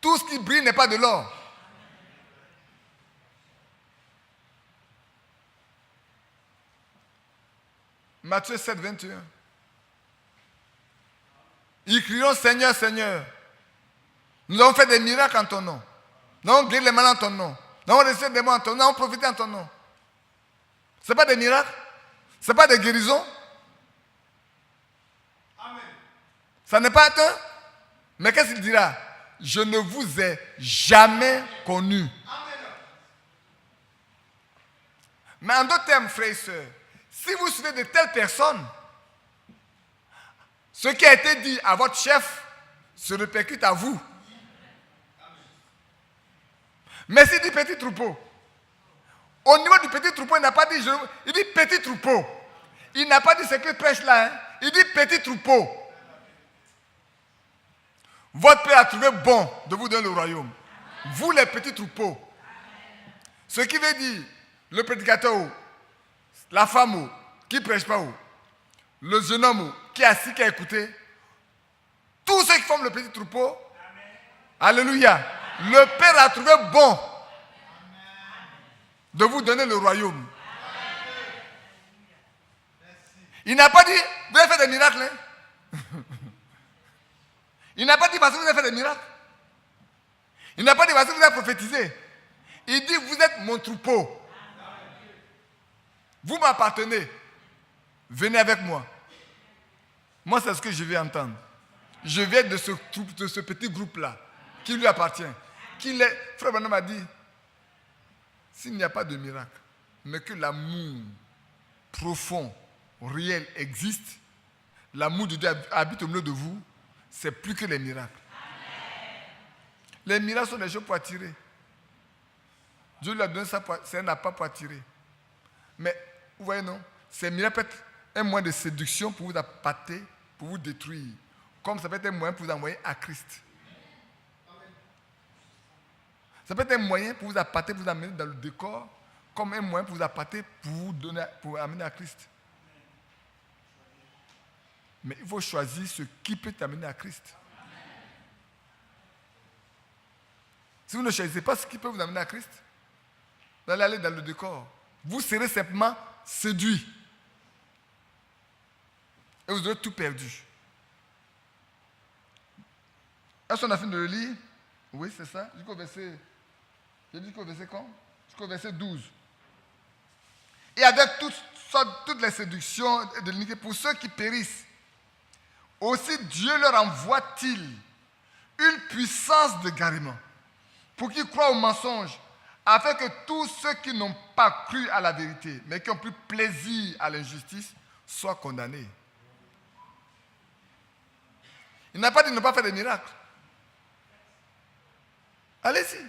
B: Tout ce qui brille n'est pas de l'or. Matthieu 7, 21. Ils crieront Seigneur, Seigneur. Nous avons fait des miracles en ton nom. Nous avons guéri les malades en ton nom. Nous avons reçu des mots en ton nom. Nous avons profité en ton nom. Ce n'est pas des miracles. Ce n'est pas des guérisons. Amen. Ça n'est pas un. Mais qu'est-ce qu'il dira? Je ne vous ai jamais connu. Amen. Mais en d'autres termes, frères et sœurs, si vous suivez de telles personnes, ce qui a été dit à votre chef se répercute à vous. Mais s'il dit petit troupeau, au niveau du petit troupeau, il n'a pas dit, il dit petit troupeau. Il n'a pas dit ce qu'il prêche là. Hein. Il dit petit troupeau. Votre Père a trouvé bon de vous donner le royaume. Vous les petits troupeaux. Ce qui veut dire, le prédicateur, la femme qui ne prêche pas, le jeune homme qui est assis, qui a écouté, tous ceux qui forment le petit troupeau, alléluia, le Père a trouvé bon de vous donner le royaume. Il n'a pas dit, vous avez fait des miracles. Hein? Il n'a pas dit, parce que vous avez fait des miracles. Il n'a pas dit, parce que vous avez prophétisé. Il dit, vous êtes mon troupeau. Vous m'appartenez. Venez avec moi. Moi, c'est ce que je vais entendre. Je viens de ce petit groupe-là, qui lui appartient. Frère Branham m'a dit, s'il n'y a pas de miracle, mais que l'amour profond, réel existe, l'amour de Dieu habite au milieu de vous, c'est plus que les miracles. Amen. Les miracles sont des choses pour attirer. Dieu lui a donné ça, c'est un appât pour attirer. Mais, vous voyez, non? Ces miracles peuvent être un moyen de séduction pour vous appâter, pour vous détruire. Comme ça peut être un moyen pour vous envoyer à Christ. Ça peut être un moyen pour vous appâter, pour vous amener dans le décor, comme un moyen pour vous appâter, pour vous amener à Christ. Mais il faut choisir ce qui peut t'amener à Christ. Si vous ne choisissez pas ce qui peut vous amener à Christ, vous allez aller dans le décor. Vous serez simplement séduit. Et vous aurez tout perdu. Est-ce qu'on a fini de le lire? Oui, c'est ça. Jusqu'au verset. J'ai dit jusqu'au verset quand? Jusqu'au verset 12. Et avec toutes les séductions de l'iniquité pour ceux qui périssent, aussi Dieu leur envoie-t-il une puissance de garement pour qu'ils croient au mensonge, afin que tous ceux qui n'ont pas cru à la vérité, mais qui ont pris plaisir à l'injustice, soient condamnés. Il n'a pas dit de ne pas faire des miracles. Allez-y.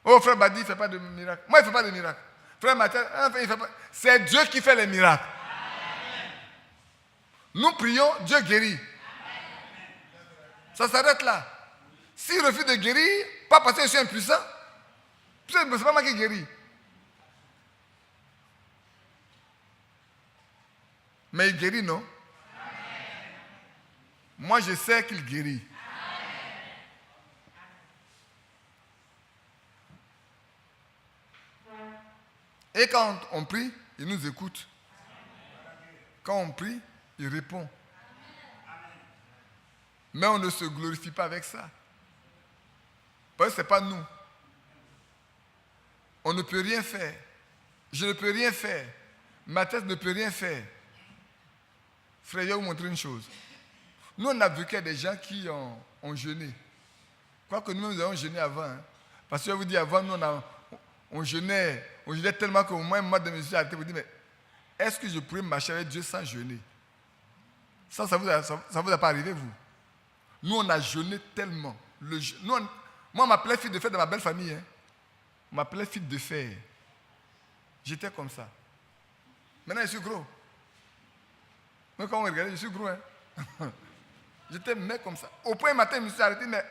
B: Oh, frère Badi, il ne fait pas de miracles. Moi, il ne fait pas de miracles. Frère Mathieu, il fait pas. C'est Dieu qui fait les miracles. Amen. Nous prions, Dieu guérit. Amen. Ça s'arrête là. S'il refuse de guérir, pas parce que je suis impuissant, c'est pas moi qui guéris. Mais il guérit, non? Amen. Moi, je sais qu'il guérit. Et quand on prie, il nous écoute. Quand on prie, il répond. Mais on ne se glorifie pas avec ça. Parce que ce n'est pas nous. On ne peut rien faire. Je ne peux rien faire. Ma tête ne peut rien faire. Frère, je vais vous montrer une chose. Nous, on a vécu avec des gens qui ont jeûné. Quoique nous avons jeûné avant. Hein. Parce que je vous dis, avant, nous, on jeûnait tellement qu'au moins, moi, de mes yeux, arrêté, vous dire, mais est-ce que je pourrais marcher avec Dieu sans jeûner? Ça vous a pas arrivé, vous? Nous, on a jeûné tellement. Moi, on m'appelait fille de fer dans ma belle famille. Hein. On m'appelait fille de fer. J'étais comme ça. Maintenant, je suis gros. Mais quand on regardait, je suis gros. Hein. J'étais mec comme ça. Au point matin, je me suis arrêté, mais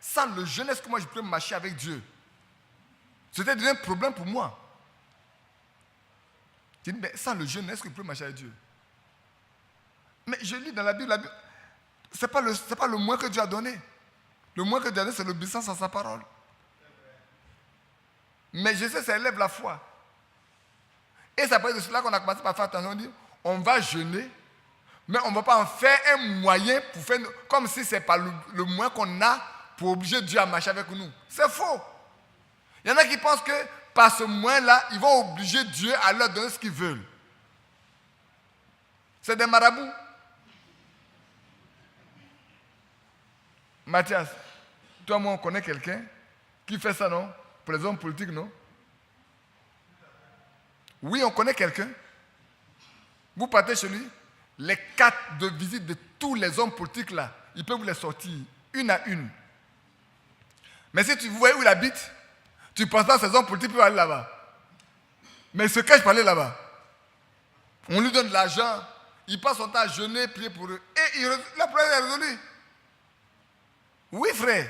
B: sans le jeûne, est-ce que moi je peux marcher avec Dieu? C'était devenu un problème pour moi. J'ai dit, mais sans le jeûne, est-ce que je peux marcher avec Dieu? Mais je lis dans la Bible, ce n'est pas le moins que Dieu a donné. Le moins que Dieu a donné, c'est l'obéissance à sa parole. Mais je sais, ça élève la foi. Et c'est après de cela qu'on a commencé par faire attention. On dit, on va jeûner, mais on ne va pas en faire un moyen pour faire, comme si ce n'est pas le moyen qu'on a pour obliger Dieu à marcher avec nous. C'est faux. Il y en a qui pensent que par ce moyen-là, ils vont obliger Dieu à leur donner ce qu'ils veulent. C'est des marabouts. Mathias, toi, moi, on connaît quelqu'un qui fait ça, non? Pour les hommes politiques, non? Oui, on connaît quelqu'un. Vous partez chez lui, les cartes de visite de tous les hommes politiques là, il peut vous les sortir une à une. Mais si tu vois où il habite, tu ne penses pas que ces hommes politiques peuvent aller là-bas. Mais il se cache pour aller là-bas. On lui donne de l'argent, il passe son temps à jeûner, prier pour eux. Et la problème est résolu. Oui, frère.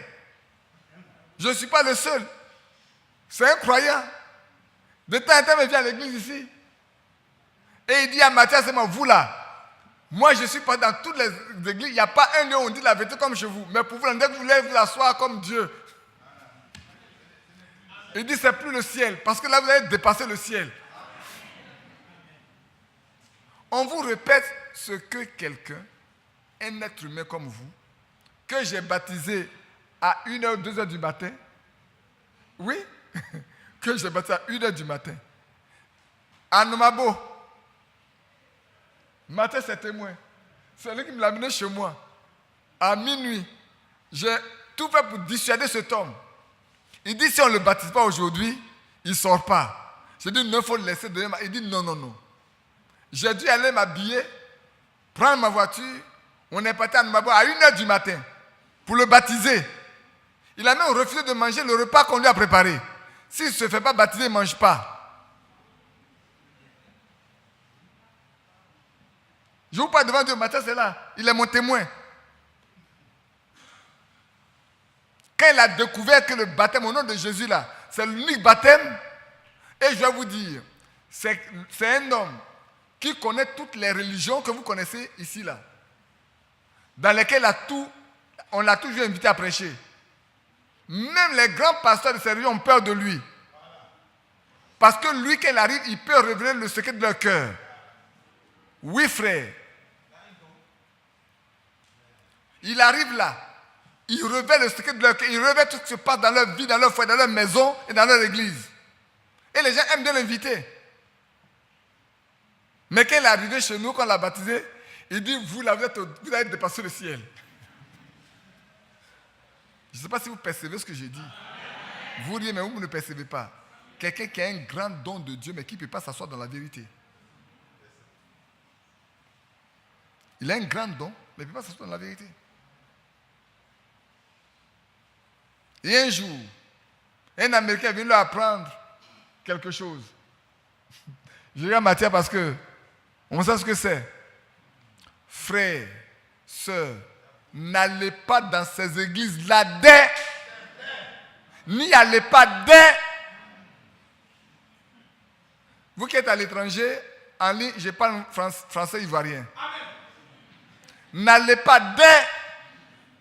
B: Je ne suis pas le seul. C'est un croyant. De temps en temps, il vient à l'église ici. Et il dit à Mathias, c'est moi, vous là. Moi, je suis pas dans toutes les églises. Il n'y a pas un lieu où on dit la vérité comme chez vous. Mais pour vous, dès que vous voulez vous asseoir comme Dieu. Il dit, c'est plus le ciel. Parce que là, vous allez dépasser le ciel. On vous répète ce que quelqu'un, un être humain comme vous, que j'ai baptisé à 1h, 2h du matin. Oui, que j'ai baptisé à 1h du matin. À Nomabo. Matin, c'est témoin. C'est lui qui me l'a amené chez moi. À minuit, j'ai tout fait pour dissuader cet homme. Il dit, si on ne le baptise pas aujourd'hui, il ne sort pas. J'ai dit, non, il faut le laisser donner. Il dit, non, non, non. J'ai dû aller m'habiller, prendre ma voiture. On est parti à Nomabo à 1h du matin pour le baptiser. Il a même refusé de manger le repas qu'on lui a préparé. S'il ne se fait pas baptiser, il ne mange pas. Je vous parle devant Dieu, Matthias est là. Il est mon témoin. Quand il a découvert que le baptême au nom de Jésus, là, c'est l'unique baptême, et je vais vous dire, c'est un homme qui connaît toutes les religions que vous connaissez ici, là, dans lesquelles on l'a toujours invité à prêcher. Même les grands pasteurs de ces religions ont peur de lui. Parce que lui, quand il arrive, il peut révéler le secret de leur cœur. Oui, frère. Il arrive là, il révèle le secret de leur cœur, il révèle tout ce qui se passe dans leur vie, dans leur foyer, dans leur maison et dans leur église. Et les gens aiment bien l'inviter. Mais quand il est arrivé chez nous, quand on l'a baptisé, il dit, vous avez dépassé le ciel. Je ne sais pas si vous percevez ce que j'ai dit. Vous riez, mais vous ne percevez pas. Quelqu'un qui a un grand don de Dieu, mais qui ne peut pas s'asseoir dans la vérité. Il a un grand don, mais il ne peut pas s'asseoir dans la vérité. Et un jour, un Américain est venu lui apprendre quelque chose. Je regarde Mathias parce que on sait ce que c'est. Frères, sœurs, n'allez pas dans ces églises-là n'y allez pas Vous qui êtes à l'étranger, en ligne, je parle français ivoirien. N'allez pas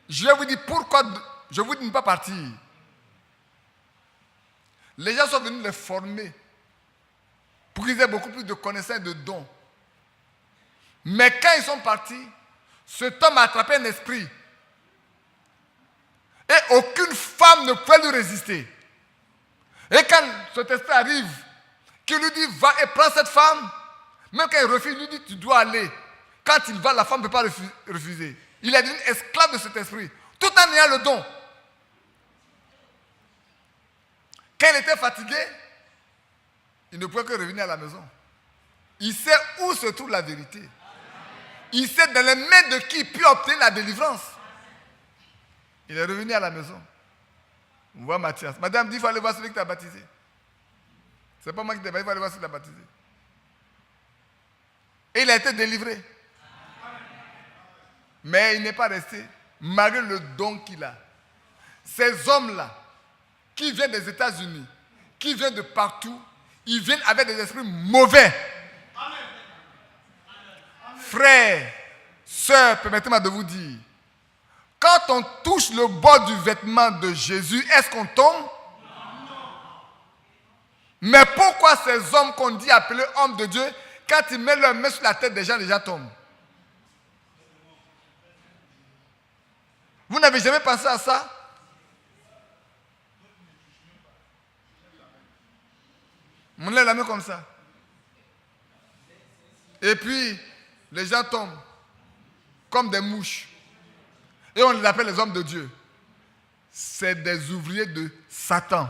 B: Je vais vous dire pourquoi je vous dis de ne pas partir. Les gens sont venus les former pour qu'ils aient beaucoup plus de connaissances et de dons. Mais quand ils sont partis, cet homme a attrapé un esprit. Et aucune femme ne peut lui résister. Et quand cet esprit arrive, qui lui dit, va et prends cette femme, même quand il refuse, il lui dit, tu dois aller. Quand il va, la femme ne peut pas refuser. Il est devenu esclave de cet esprit, tout en ayant le don. Quand il était fatigué, il ne pouvait que revenir à la maison. Il sait où se trouve la vérité. Il sait dans les mains de qui il peut obtenir la délivrance. Il est revenu à la maison. On voit Mathias. Madame dit, il faut aller voir celui qui t'a baptisé. Ce n'est pas moi qui t'ai baptisé, il faut aller voir celui qui t'a baptisé. Et il a été délivré. Mais il n'est pas resté, malgré le don qu'il a. ces hommes-là, qui viennent des États-Unis, qui viennent de partout, ils viennent avec des esprits mauvais. Amen. Frères, sœurs, permettez-moi de vous dire, quand on touche le bord du vêtement de Jésus, est-ce qu'on tombe? Non. Mais pourquoi ces hommes qu'on dit appelés hommes de Dieu, quand ils mettent leurs mains sur la tête des gens, les gens tombent? Vous n'avez jamais pensé à ça? On lève la main comme ça. Et puis, les gens tombent comme des mouches. Et on les appelle les hommes de Dieu. C'est des ouvriers de Satan.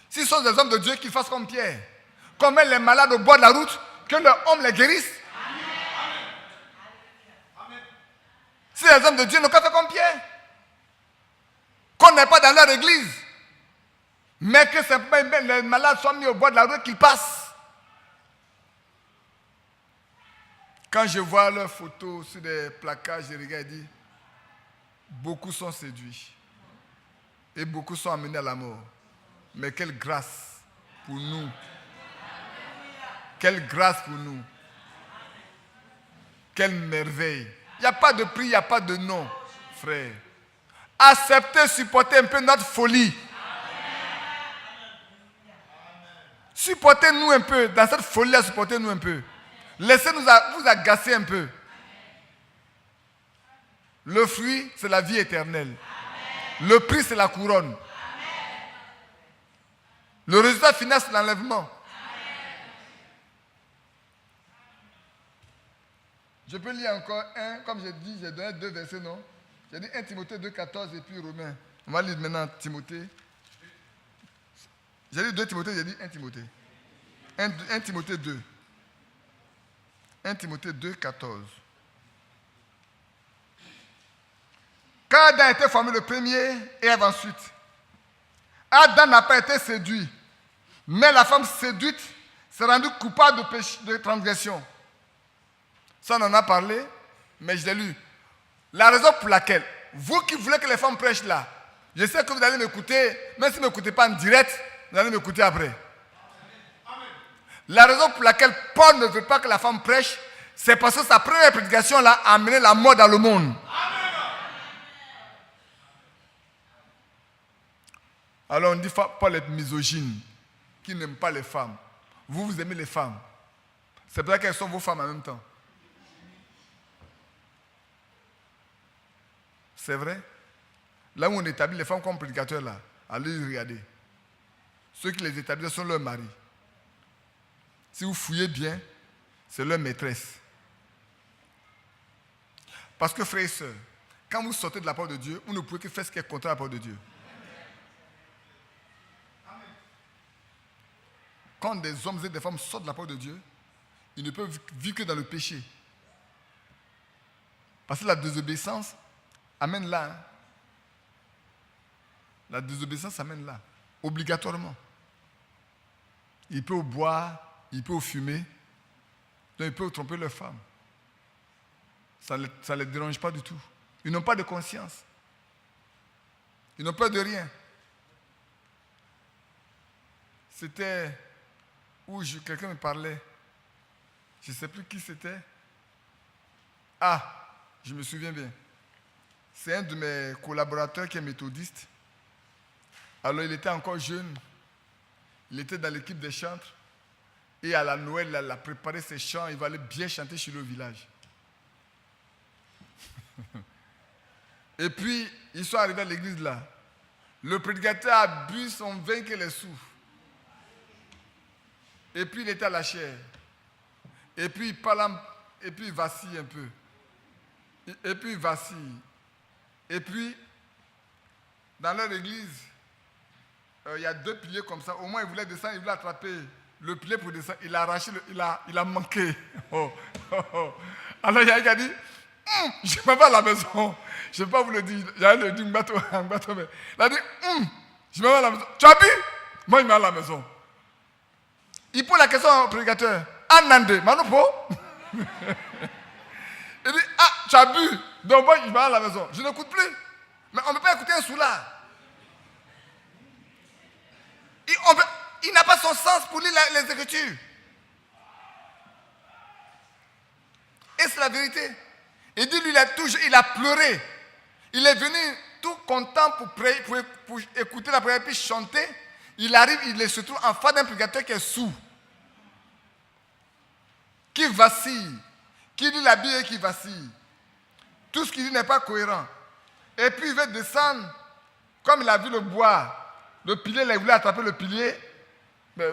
B: S'ils sont des hommes de Dieu, qu'ils fassent comme Pierre. Qu'on met les malades au bord de la route, que leurs hommes les guérissent. Si les hommes de Dieu n'ont qu'à faire comme Pierre. Qu'on n'est pas dans leur église. Mais que simplement les malades soient mis au bord de la route, qu'ils passent. Quand je vois leurs photos sur des placards, je regarde et dis, beaucoup sont séduits. Et beaucoup sont amenés à la mort. Mais quelle grâce pour nous. Quelle grâce pour nous. Quelle merveille. Il n'y a pas de prix, il n'y a pas de nom, frère. Acceptez, supportez un peu notre folie. Supportez-nous un peu. Dans cette folie-là, supportez-nous un peu. Laissez-nous vous agacer un peu. Le fruit, c'est la vie éternelle. Amen. Le prix, c'est la couronne. Amen. Le résultat final, c'est l'enlèvement. Amen. Je peux lire encore un, comme j'ai dit, j'ai donné 2 versets, non? J'ai dit 1 Timothée 2, 14 et puis Romains. On va lire maintenant Timothée. J'ai dit 2 Timothée, j'ai dit 1 Timothée. 1 Timothée 2. 1 Timothée 2, 14. Quand Adam a été formé le premier, et Ève ensuite, Adam n'a pas été séduit. Mais la femme séduite s'est rendue coupable de péché, de transgression. Ça, on en a parlé, mais je l'ai lu. La raison pour laquelle, vous qui voulez que les femmes prêchent là, je sais que vous allez m'écouter, même si vous ne m'écoutez pas en direct, vous allez m'écouter après. La raison pour laquelle Paul ne veut pas que la femme prêche, c'est parce que sa première prédication là, a amené la mort dans le monde. Alors on dit Paul est misogyne, qui n'aime pas les femmes. Vous, vous aimez les femmes. C'est pour ça qu'elles sont vos femmes en même temps. C'est vrai. Là où on établit les femmes comme prédicateurs là, allez regarder. Ceux qui les établissent sont leurs maris. Si vous fouillez bien, c'est leur maîtresse. Parce que frères et sœurs, quand vous sortez de la parole de Dieu, vous ne pouvez que faire ce qui est contre la parole de Dieu. Quand des hommes et des femmes sortent de la parole de Dieu, ils ne peuvent vivre que dans le péché. Parce que la désobéissance amène là. Hein. La désobéissance amène là, obligatoirement. Il peut boire, il peut fumer, donc il peut tromper leur femme. Ça ne les dérange pas du tout. Ils n'ont pas de conscience. Ils n'ont peur de rien. C'était où quelqu'un me parlait. Je ne sais plus qui c'était. Ah, je me souviens bien. C'est un de mes collaborateurs qui est méthodiste. Alors il était encore jeune. Il était dans l'équipe des chantres. Et à la Noël, il a préparé ses chants. Il va aller bien chanter chez le village. Et puis, ils sont arrivés à l'église là. Le prédicateur a bu son vin qui les souffle. Et puis, il était à la chair. Et puis, il parle, et puis il vacille un peu. Et puis, il vacille. Et puis, dans leur église, il y a 2 piliers comme ça. Au moins, il voulait descendre, il voulait attraper le pilier pour descendre. Il a arraché, il a manqué. Alors, il y a un qui a dit, je ne vais pas à la maison. Je ne vais pas vous le dire. J'allais le dire, il a dit, je ne vais pas à la maison. Tu as bu? Moi, il m'a à la maison. Il pose la question au prédicateur. Anande, Manopo. Il dit, tu as bu. Donc moi, je vais à la maison. Je n'écoute plus. Mais on ne peut pas écouter un soulard. Il n'a pas son sens pour lire les Écritures. Et c'est la vérité. Il dit, lui, il a pleuré. Il est venu tout content pour écouter la prière, puis chanter. Il arrive, il se trouve en face d'un prédicateur qui est sourd, qui vacille, qui lit la Bible et qui vacille. Tout ce qu'il dit n'est pas cohérent. Et puis il veut descendre, comme il a vu le bois, le pilier, il voulait attraper le pilier. Mais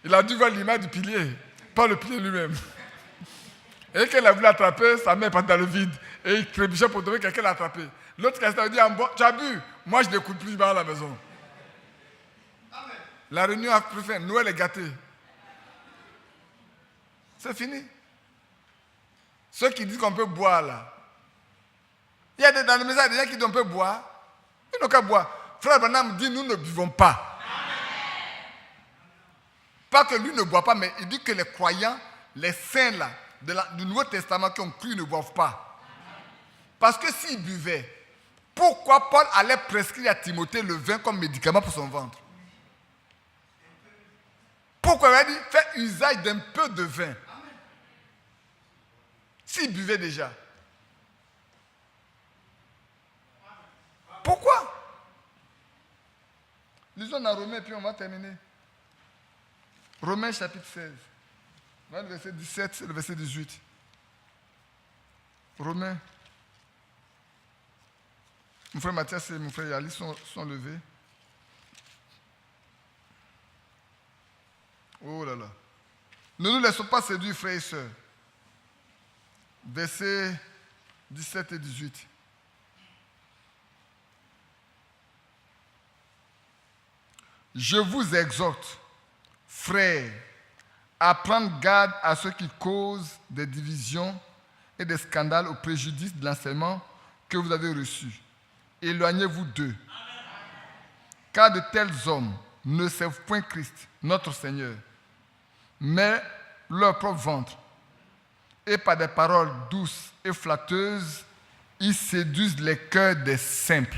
B: il a dû voir l'image du pilier, pas le pilier lui-même. Et quand il a voulu l'attraper, sa main est partie dans le vide. Et il trébuchait pour trouver quelqu'un l'a attrapé. L'autre qui a dit, tu as bu? Moi, je n'écoute plus, je vais à la maison. Amen. La réunion a pris fin. Noël est gâté. C'est fini. Ceux qui disent qu'on peut boire, là. Il y a dans les maisons, il y a des gens qui disent qu'on peut boire. Ils n'ont qu'à boire. Frère Branham dit, nous ne buvons pas. Amen. Pas que lui ne boit pas, mais il dit que les croyants, les saints, là, du Nouveau Testament qui ont cru ne boivent pas. Parce que s'ils buvaient, pourquoi Paul allait prescrire à Timothée le vin comme médicament pour son ventre? Pourquoi il a dit fais usage d'un peu de vin? S'ils buvaient déjà. Pourquoi? Lisons dans Romains et puis on va terminer. Romains chapitre 16. Le verset 17 et le verset 18. Romains. Mon frère Mathias et mon frère Yali sont levés. Oh là là. Ne nous laissons pas séduire, frères et sœurs. Versets 17 et 18. Je vous exhorte, frères, à prendre garde à ceux qui causent des divisions et des scandales au préjudice de l'enseignement que vous avez reçu. Éloignez-vous d'eux. Car de tels hommes ne servent point Christ, notre Seigneur, mais leur propre ventre. Et par des paroles douces et flatteuses, ils séduisent les cœurs des simples.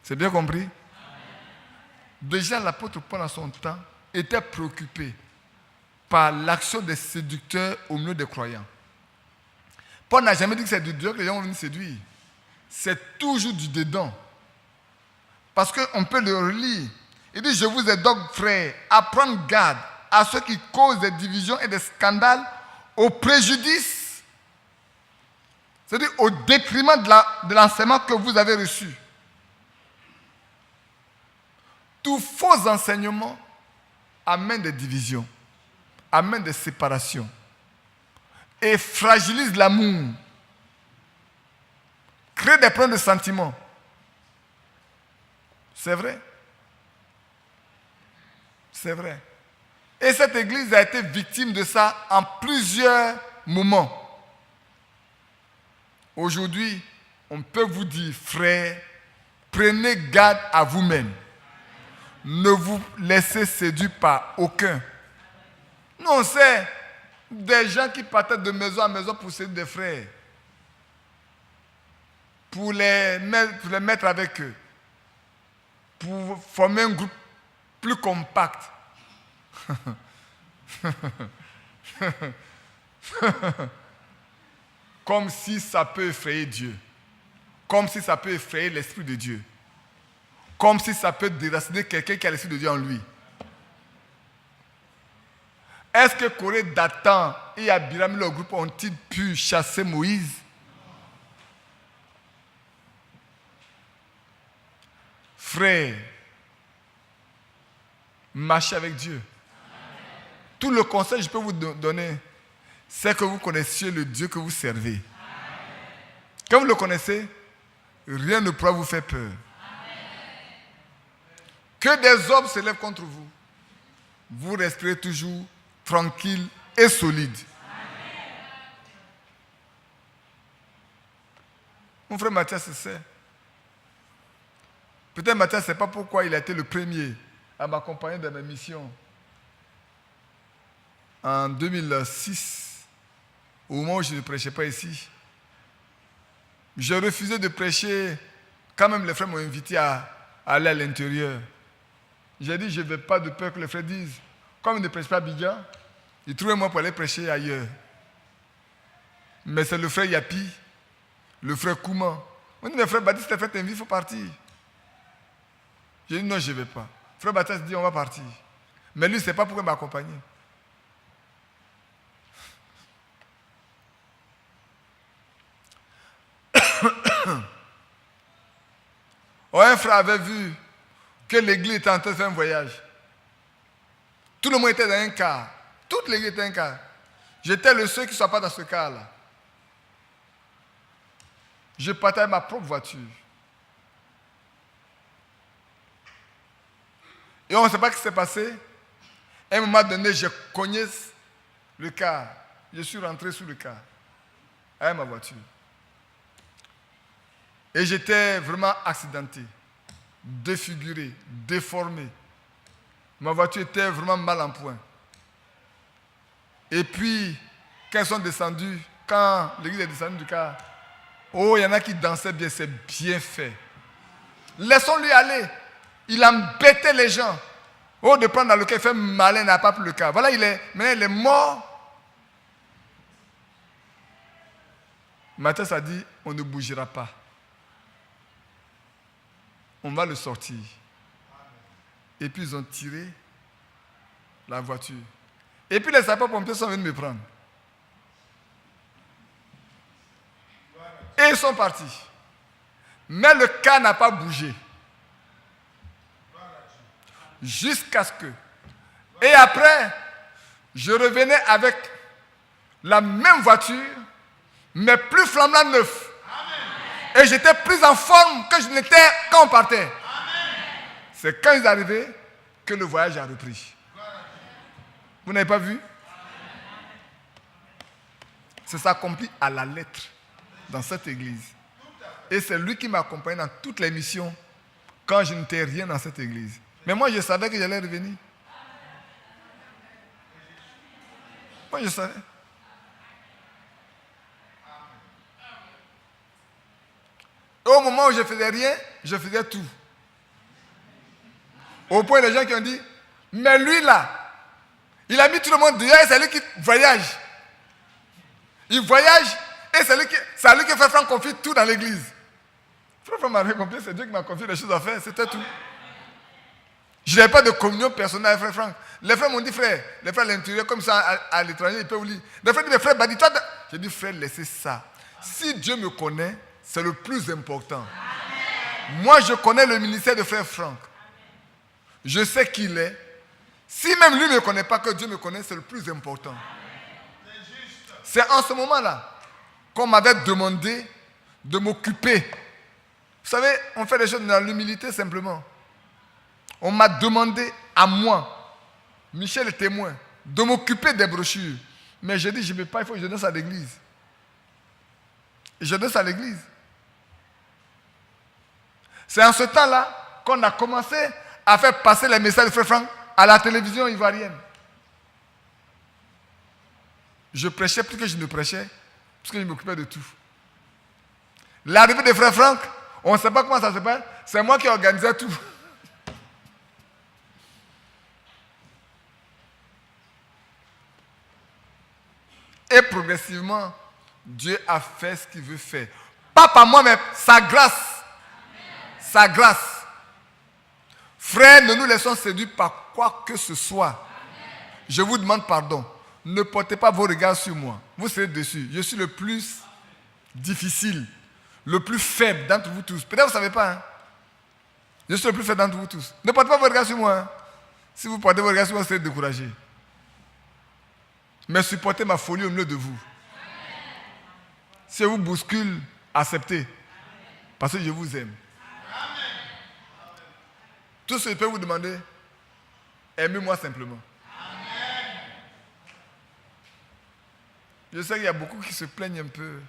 B: C'est bien compris? Déjà, l'apôtre Paul, en son temps, était préoccupé par l'action des séducteurs au milieu des croyants. Paul n'a jamais dit que c'est du Dieu que les gens vont venir séduire. C'est toujours du dedans. Parce qu'on peut le relire. Il dit, je vous exhorte, frères, à prendre garde à ceux qui causent des divisions et des scandales au préjudice, c'est-à-dire au détriment de l'enseignement que vous avez reçu. Tous faux enseignements amènent des divisions, amènent des séparations et fragilisent l'amour, créent des problèmes de sentiments. C'est vrai. C'est vrai. Et cette église a été victime de ça en plusieurs moments. Aujourd'hui, on peut vous dire, frères, prenez garde à vous-même. Ne vous laissez séduire par aucun. Nous, on sait des gens qui partaient de maison à maison pour séduire des frères. Pour les mettre avec eux. Pour former un groupe plus compact. Comme si ça peut effrayer Dieu. Comme si ça peut effrayer l'Esprit de Dieu. Comme si ça peut déraciner quelqu'un qui a l'Esprit de Dieu en lui. Est-ce que Corée, Dathan et Abiram, le groupe, ont-ils pu chasser Moïse? Frère, marchez avec Dieu. Tout le conseil que je peux vous donner, c'est que vous connaissiez le Dieu que vous servez. Quand vous le connaissez, rien ne pourra vous faire peur. Que des hommes se lèvent contre vous, vous resterez toujours tranquille et solide. Mon frère Mathias sait. Peut-être Mathias ne sait pas pourquoi il a été le premier à m'accompagner dans mes missions. en 2006, au moment où je ne prêchais pas ici, j'ai refusé de prêcher. Quand même, les frères m'ont invité à aller à l'intérieur. J'ai dit, je ne vais pas de peur que les frères disent, comme ils ne prêchent pas à Abidjan, ils trouvaient moi pour aller prêcher ailleurs. Mais c'est le frère Yapi, le frère Kouman. On dit, mais frère Baptiste, les frères t'invitent, il faut partir. J'ai dit, non, je ne vais pas. Frère Baptiste dit, on va partir. Mais lui, ce n'est pas pour m'accompagner. Un frère avait vu que l'église était en train de faire un voyage. Tout le monde était dans un car. Toute l'église était dans un car. J'étais le seul qui ne soit pas dans ce car-là. Je partais avec ma propre voiture. Et on ne sait pas ce qui s'est passé. À un moment donné, j'ai cogné le car. Je suis rentré sous le car avec ma voiture. Et j'étais vraiment accidenté, défiguré, déformé. Ma voiture était vraiment mal en point. Et puis, quand ils sont descendus, quand l'église est descendue du car, oh, il y en a qui dansaient bien, c'est bien fait. Laissons-lui aller. Il embêtait les gens. Oh, de prendre dans le car, il fait malin, il n'a pas pris le car. Voilà, maintenant il est mort. Matthias a dit, on ne bougera pas. On va le sortir. Et puis ils ont tiré la voiture. Et puis les sapeurs-pompiers sont venus me prendre. Et ils sont partis. Mais le cas n'a pas bougé. Jusqu'à ce que. Et après, je revenais avec la même voiture, mais plus flambant neuf. Et j'étais plus en forme que je l'étais quand on partait. C'est quand ils arrivaient que le voyage a repris. Vous n'avez pas vu? Ça s'accomplit à la lettre dans cette église. Et c'est lui qui m'a accompagné dans toutes les missions quand je n'étais rien dans cette église. Mais moi, je savais que j'allais revenir. Moi, je savais. Et au moment où je ne faisais rien, je faisais tout. Au point des gens qui ont dit, mais lui là, il a mis tout le monde dehors et c'est lui qui voyage. Il voyage et c'est lui qui fait Franck confie tout dans l'église. Franck m'a confié, c'est Dieu qui m'a confié les choses à faire, c'était tout. Je n'avais pas de communion personnelle avec frère Franck. Les frères m'ont dit, frère, les frères à l'intérieur, comme ça à l'étranger, ils peuvent vous lire. Les frères disent, mais frère, bah, dis-toi. J'ai dit, frère, laissez ça. Si Dieu me connaît, c'est le plus important. Amen. Moi, je connais le ministère de frère Franck. Je sais qui il est. Si même lui ne me connaît pas, que Dieu me connaît, c'est le plus important. C'est en ce moment-là qu'on m'avait demandé de m'occuper. Vous savez, on fait des choses dans l'humilité simplement. On m'a demandé à moi, Michel est témoin, de m'occuper des brochures. Mais j'ai dit, je ne peux pas, il faut que je donne ça à l'église. Et je donne ça à l'église. C'est en ce temps-là qu'on a commencé à faire passer les messages de Frère Franck à la télévision ivoirienne. Je prêchais plus que je ne prêchais, parce que je m'occupais de tout. L'arrivée de Frère Franck, on ne sait pas comment ça se passe, c'est moi qui organisais tout. Et progressivement, Dieu a fait ce qu'il veut faire. Pas par moi, mais sa grâce. Sa grâce. Frères, ne nous laissons séduire par quoi que ce soit. Je vous demande pardon. Ne portez pas vos regards sur moi. Vous serez dessus. Je suis le plus difficile, le plus faible d'entre vous tous. Peut-être que vous ne savez pas. Hein? Je suis le plus faible d'entre vous tous. Ne portez pas vos regards sur moi. Hein? Si vous portez vos regards sur moi, vous serez découragé. Mais supportez ma folie au milieu de vous. Si je vous bouscule, acceptez. Parce que je vous aime. Tout ce que je peux vous demander, aimez-moi simplement. Je sais qu'il y a beaucoup qui se plaignent un peu.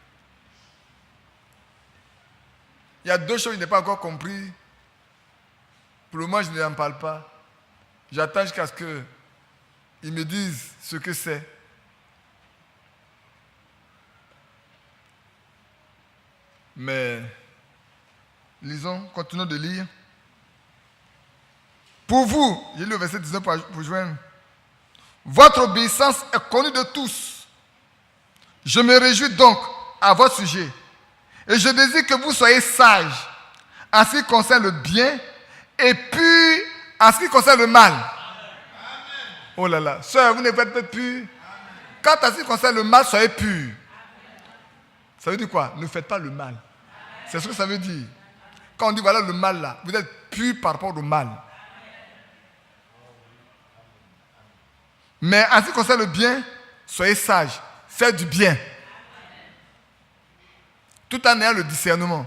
B: Il y a deux choses que je n'ai pas encore compris. Pour le moment, je n'en parle pas. J'attends jusqu'à ce que ils me disent ce que c'est. Mais, lisons, continuons de lire. Pour vous, j'ai lu le verset 19 pour joindre. Votre obéissance est connue de tous. Je me réjouis donc à votre sujet. Et je désire que vous soyez sages en ce qui concerne le bien et puis en ce qui concerne le mal. Amen. Oh là là, sœur, vous ne pouvez pas être pure. Quand en ce qui concerne le mal, soyez purs. Ça veut dire quoi? Ne faites pas le mal. C'est ce que ça veut dire. Quand on dit voilà le mal là, vous êtes pur par rapport au mal. Mais en ce qui concerne le bien, soyez sages. Faites du bien. Tout en ayant le discernement.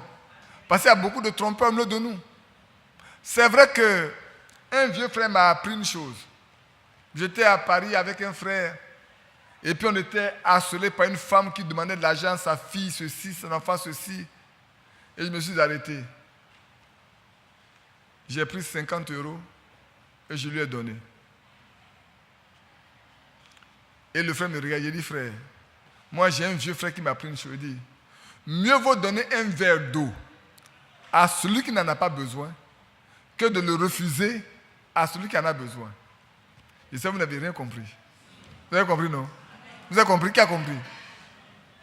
B: Parce qu'il y a beaucoup de trompeurs au milieu de nous. C'est vrai qu'un vieux frère m'a appris une chose. J'étais à Paris avec un frère. Et puis on était harcelé par une femme qui demandait de l'argent à sa fille, ceci, son enfant, ceci. Et je me suis arrêté. J'ai pris 50 € et je lui ai donné. Et le frère me regarde, il dit, frère, moi j'ai un vieux frère qui m'a appris une chose. Il dit, mieux vaut donner un verre d'eau à celui qui n'en a pas besoin que de le refuser à celui qui en a besoin. Et ça, vous n'avez rien compris. Vous avez compris, non? Vous avez compris? Qui a compris?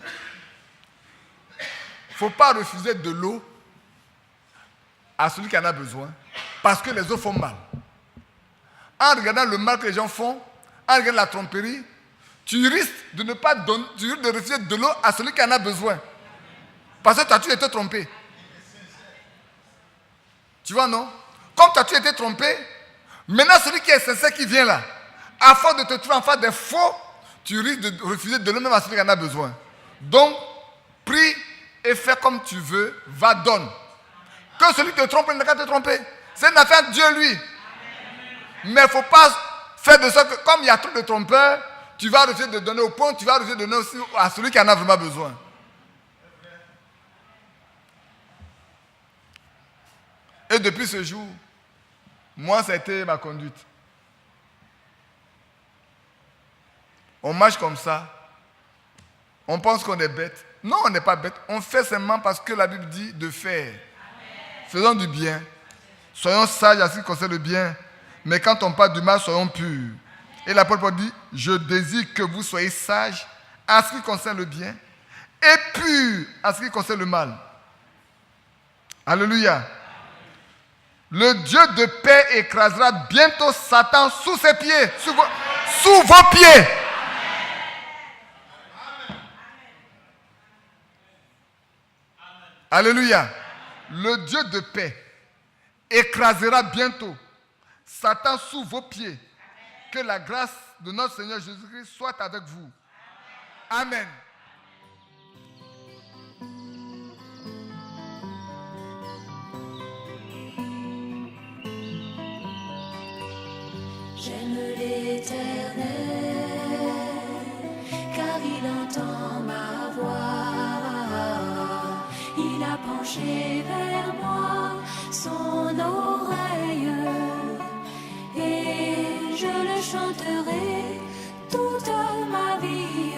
B: Il ne faut pas refuser de l'eau à celui qui en a besoin parce que les autres font mal. En regardant le mal que les gens font, en regardant la tromperie, tu risques de ne pas donner, tu risques de refuser de l'eau à celui qui en a besoin. Parce que tu as été trompé. Tu vois, non? Comme tu as été trompé, maintenant celui qui est sincère qui vient là, à force de te trouver en face des faux, tu risques de refuser de l'eau même à celui qui en a besoin. Donc, prie et fais comme tu veux, va, donne. Que celui qui te trompe n'a qu'à te tromper. C'est une affaire de Dieu, lui. Mais il ne faut pas faire de ça que, comme il y a trop de trompeurs, tu vas refuser de donner au point, tu vas refuser de donner aussi à celui qui en a vraiment besoin. Et depuis ce jour, moi, ça a été ma conduite. On marche comme ça. On pense qu'on est bête. Non, on n'est pas bête. On fait seulement parce que la Bible dit de faire. Amen. Faisons du bien. Soyons sages à ce qui concerne le bien. Mais quand on parle du mal, soyons purs. Et l'apôtre Paul dit, je désire que vous soyez sages en ce qui concerne le bien et purs en ce qui concerne le mal. Alléluia. Le Dieu de paix écrasera bientôt Satan sous ses pieds, sous vos pieds. Alléluia. Le Dieu de paix écrasera bientôt Satan sous vos pieds. Que la grâce de notre Seigneur Jésus-Christ soit avec vous. Amen.
A: J'aime l'Éternel, car il entend ma voix. Il a penché vers moi son oreille, et je le chanterai toute ma vie.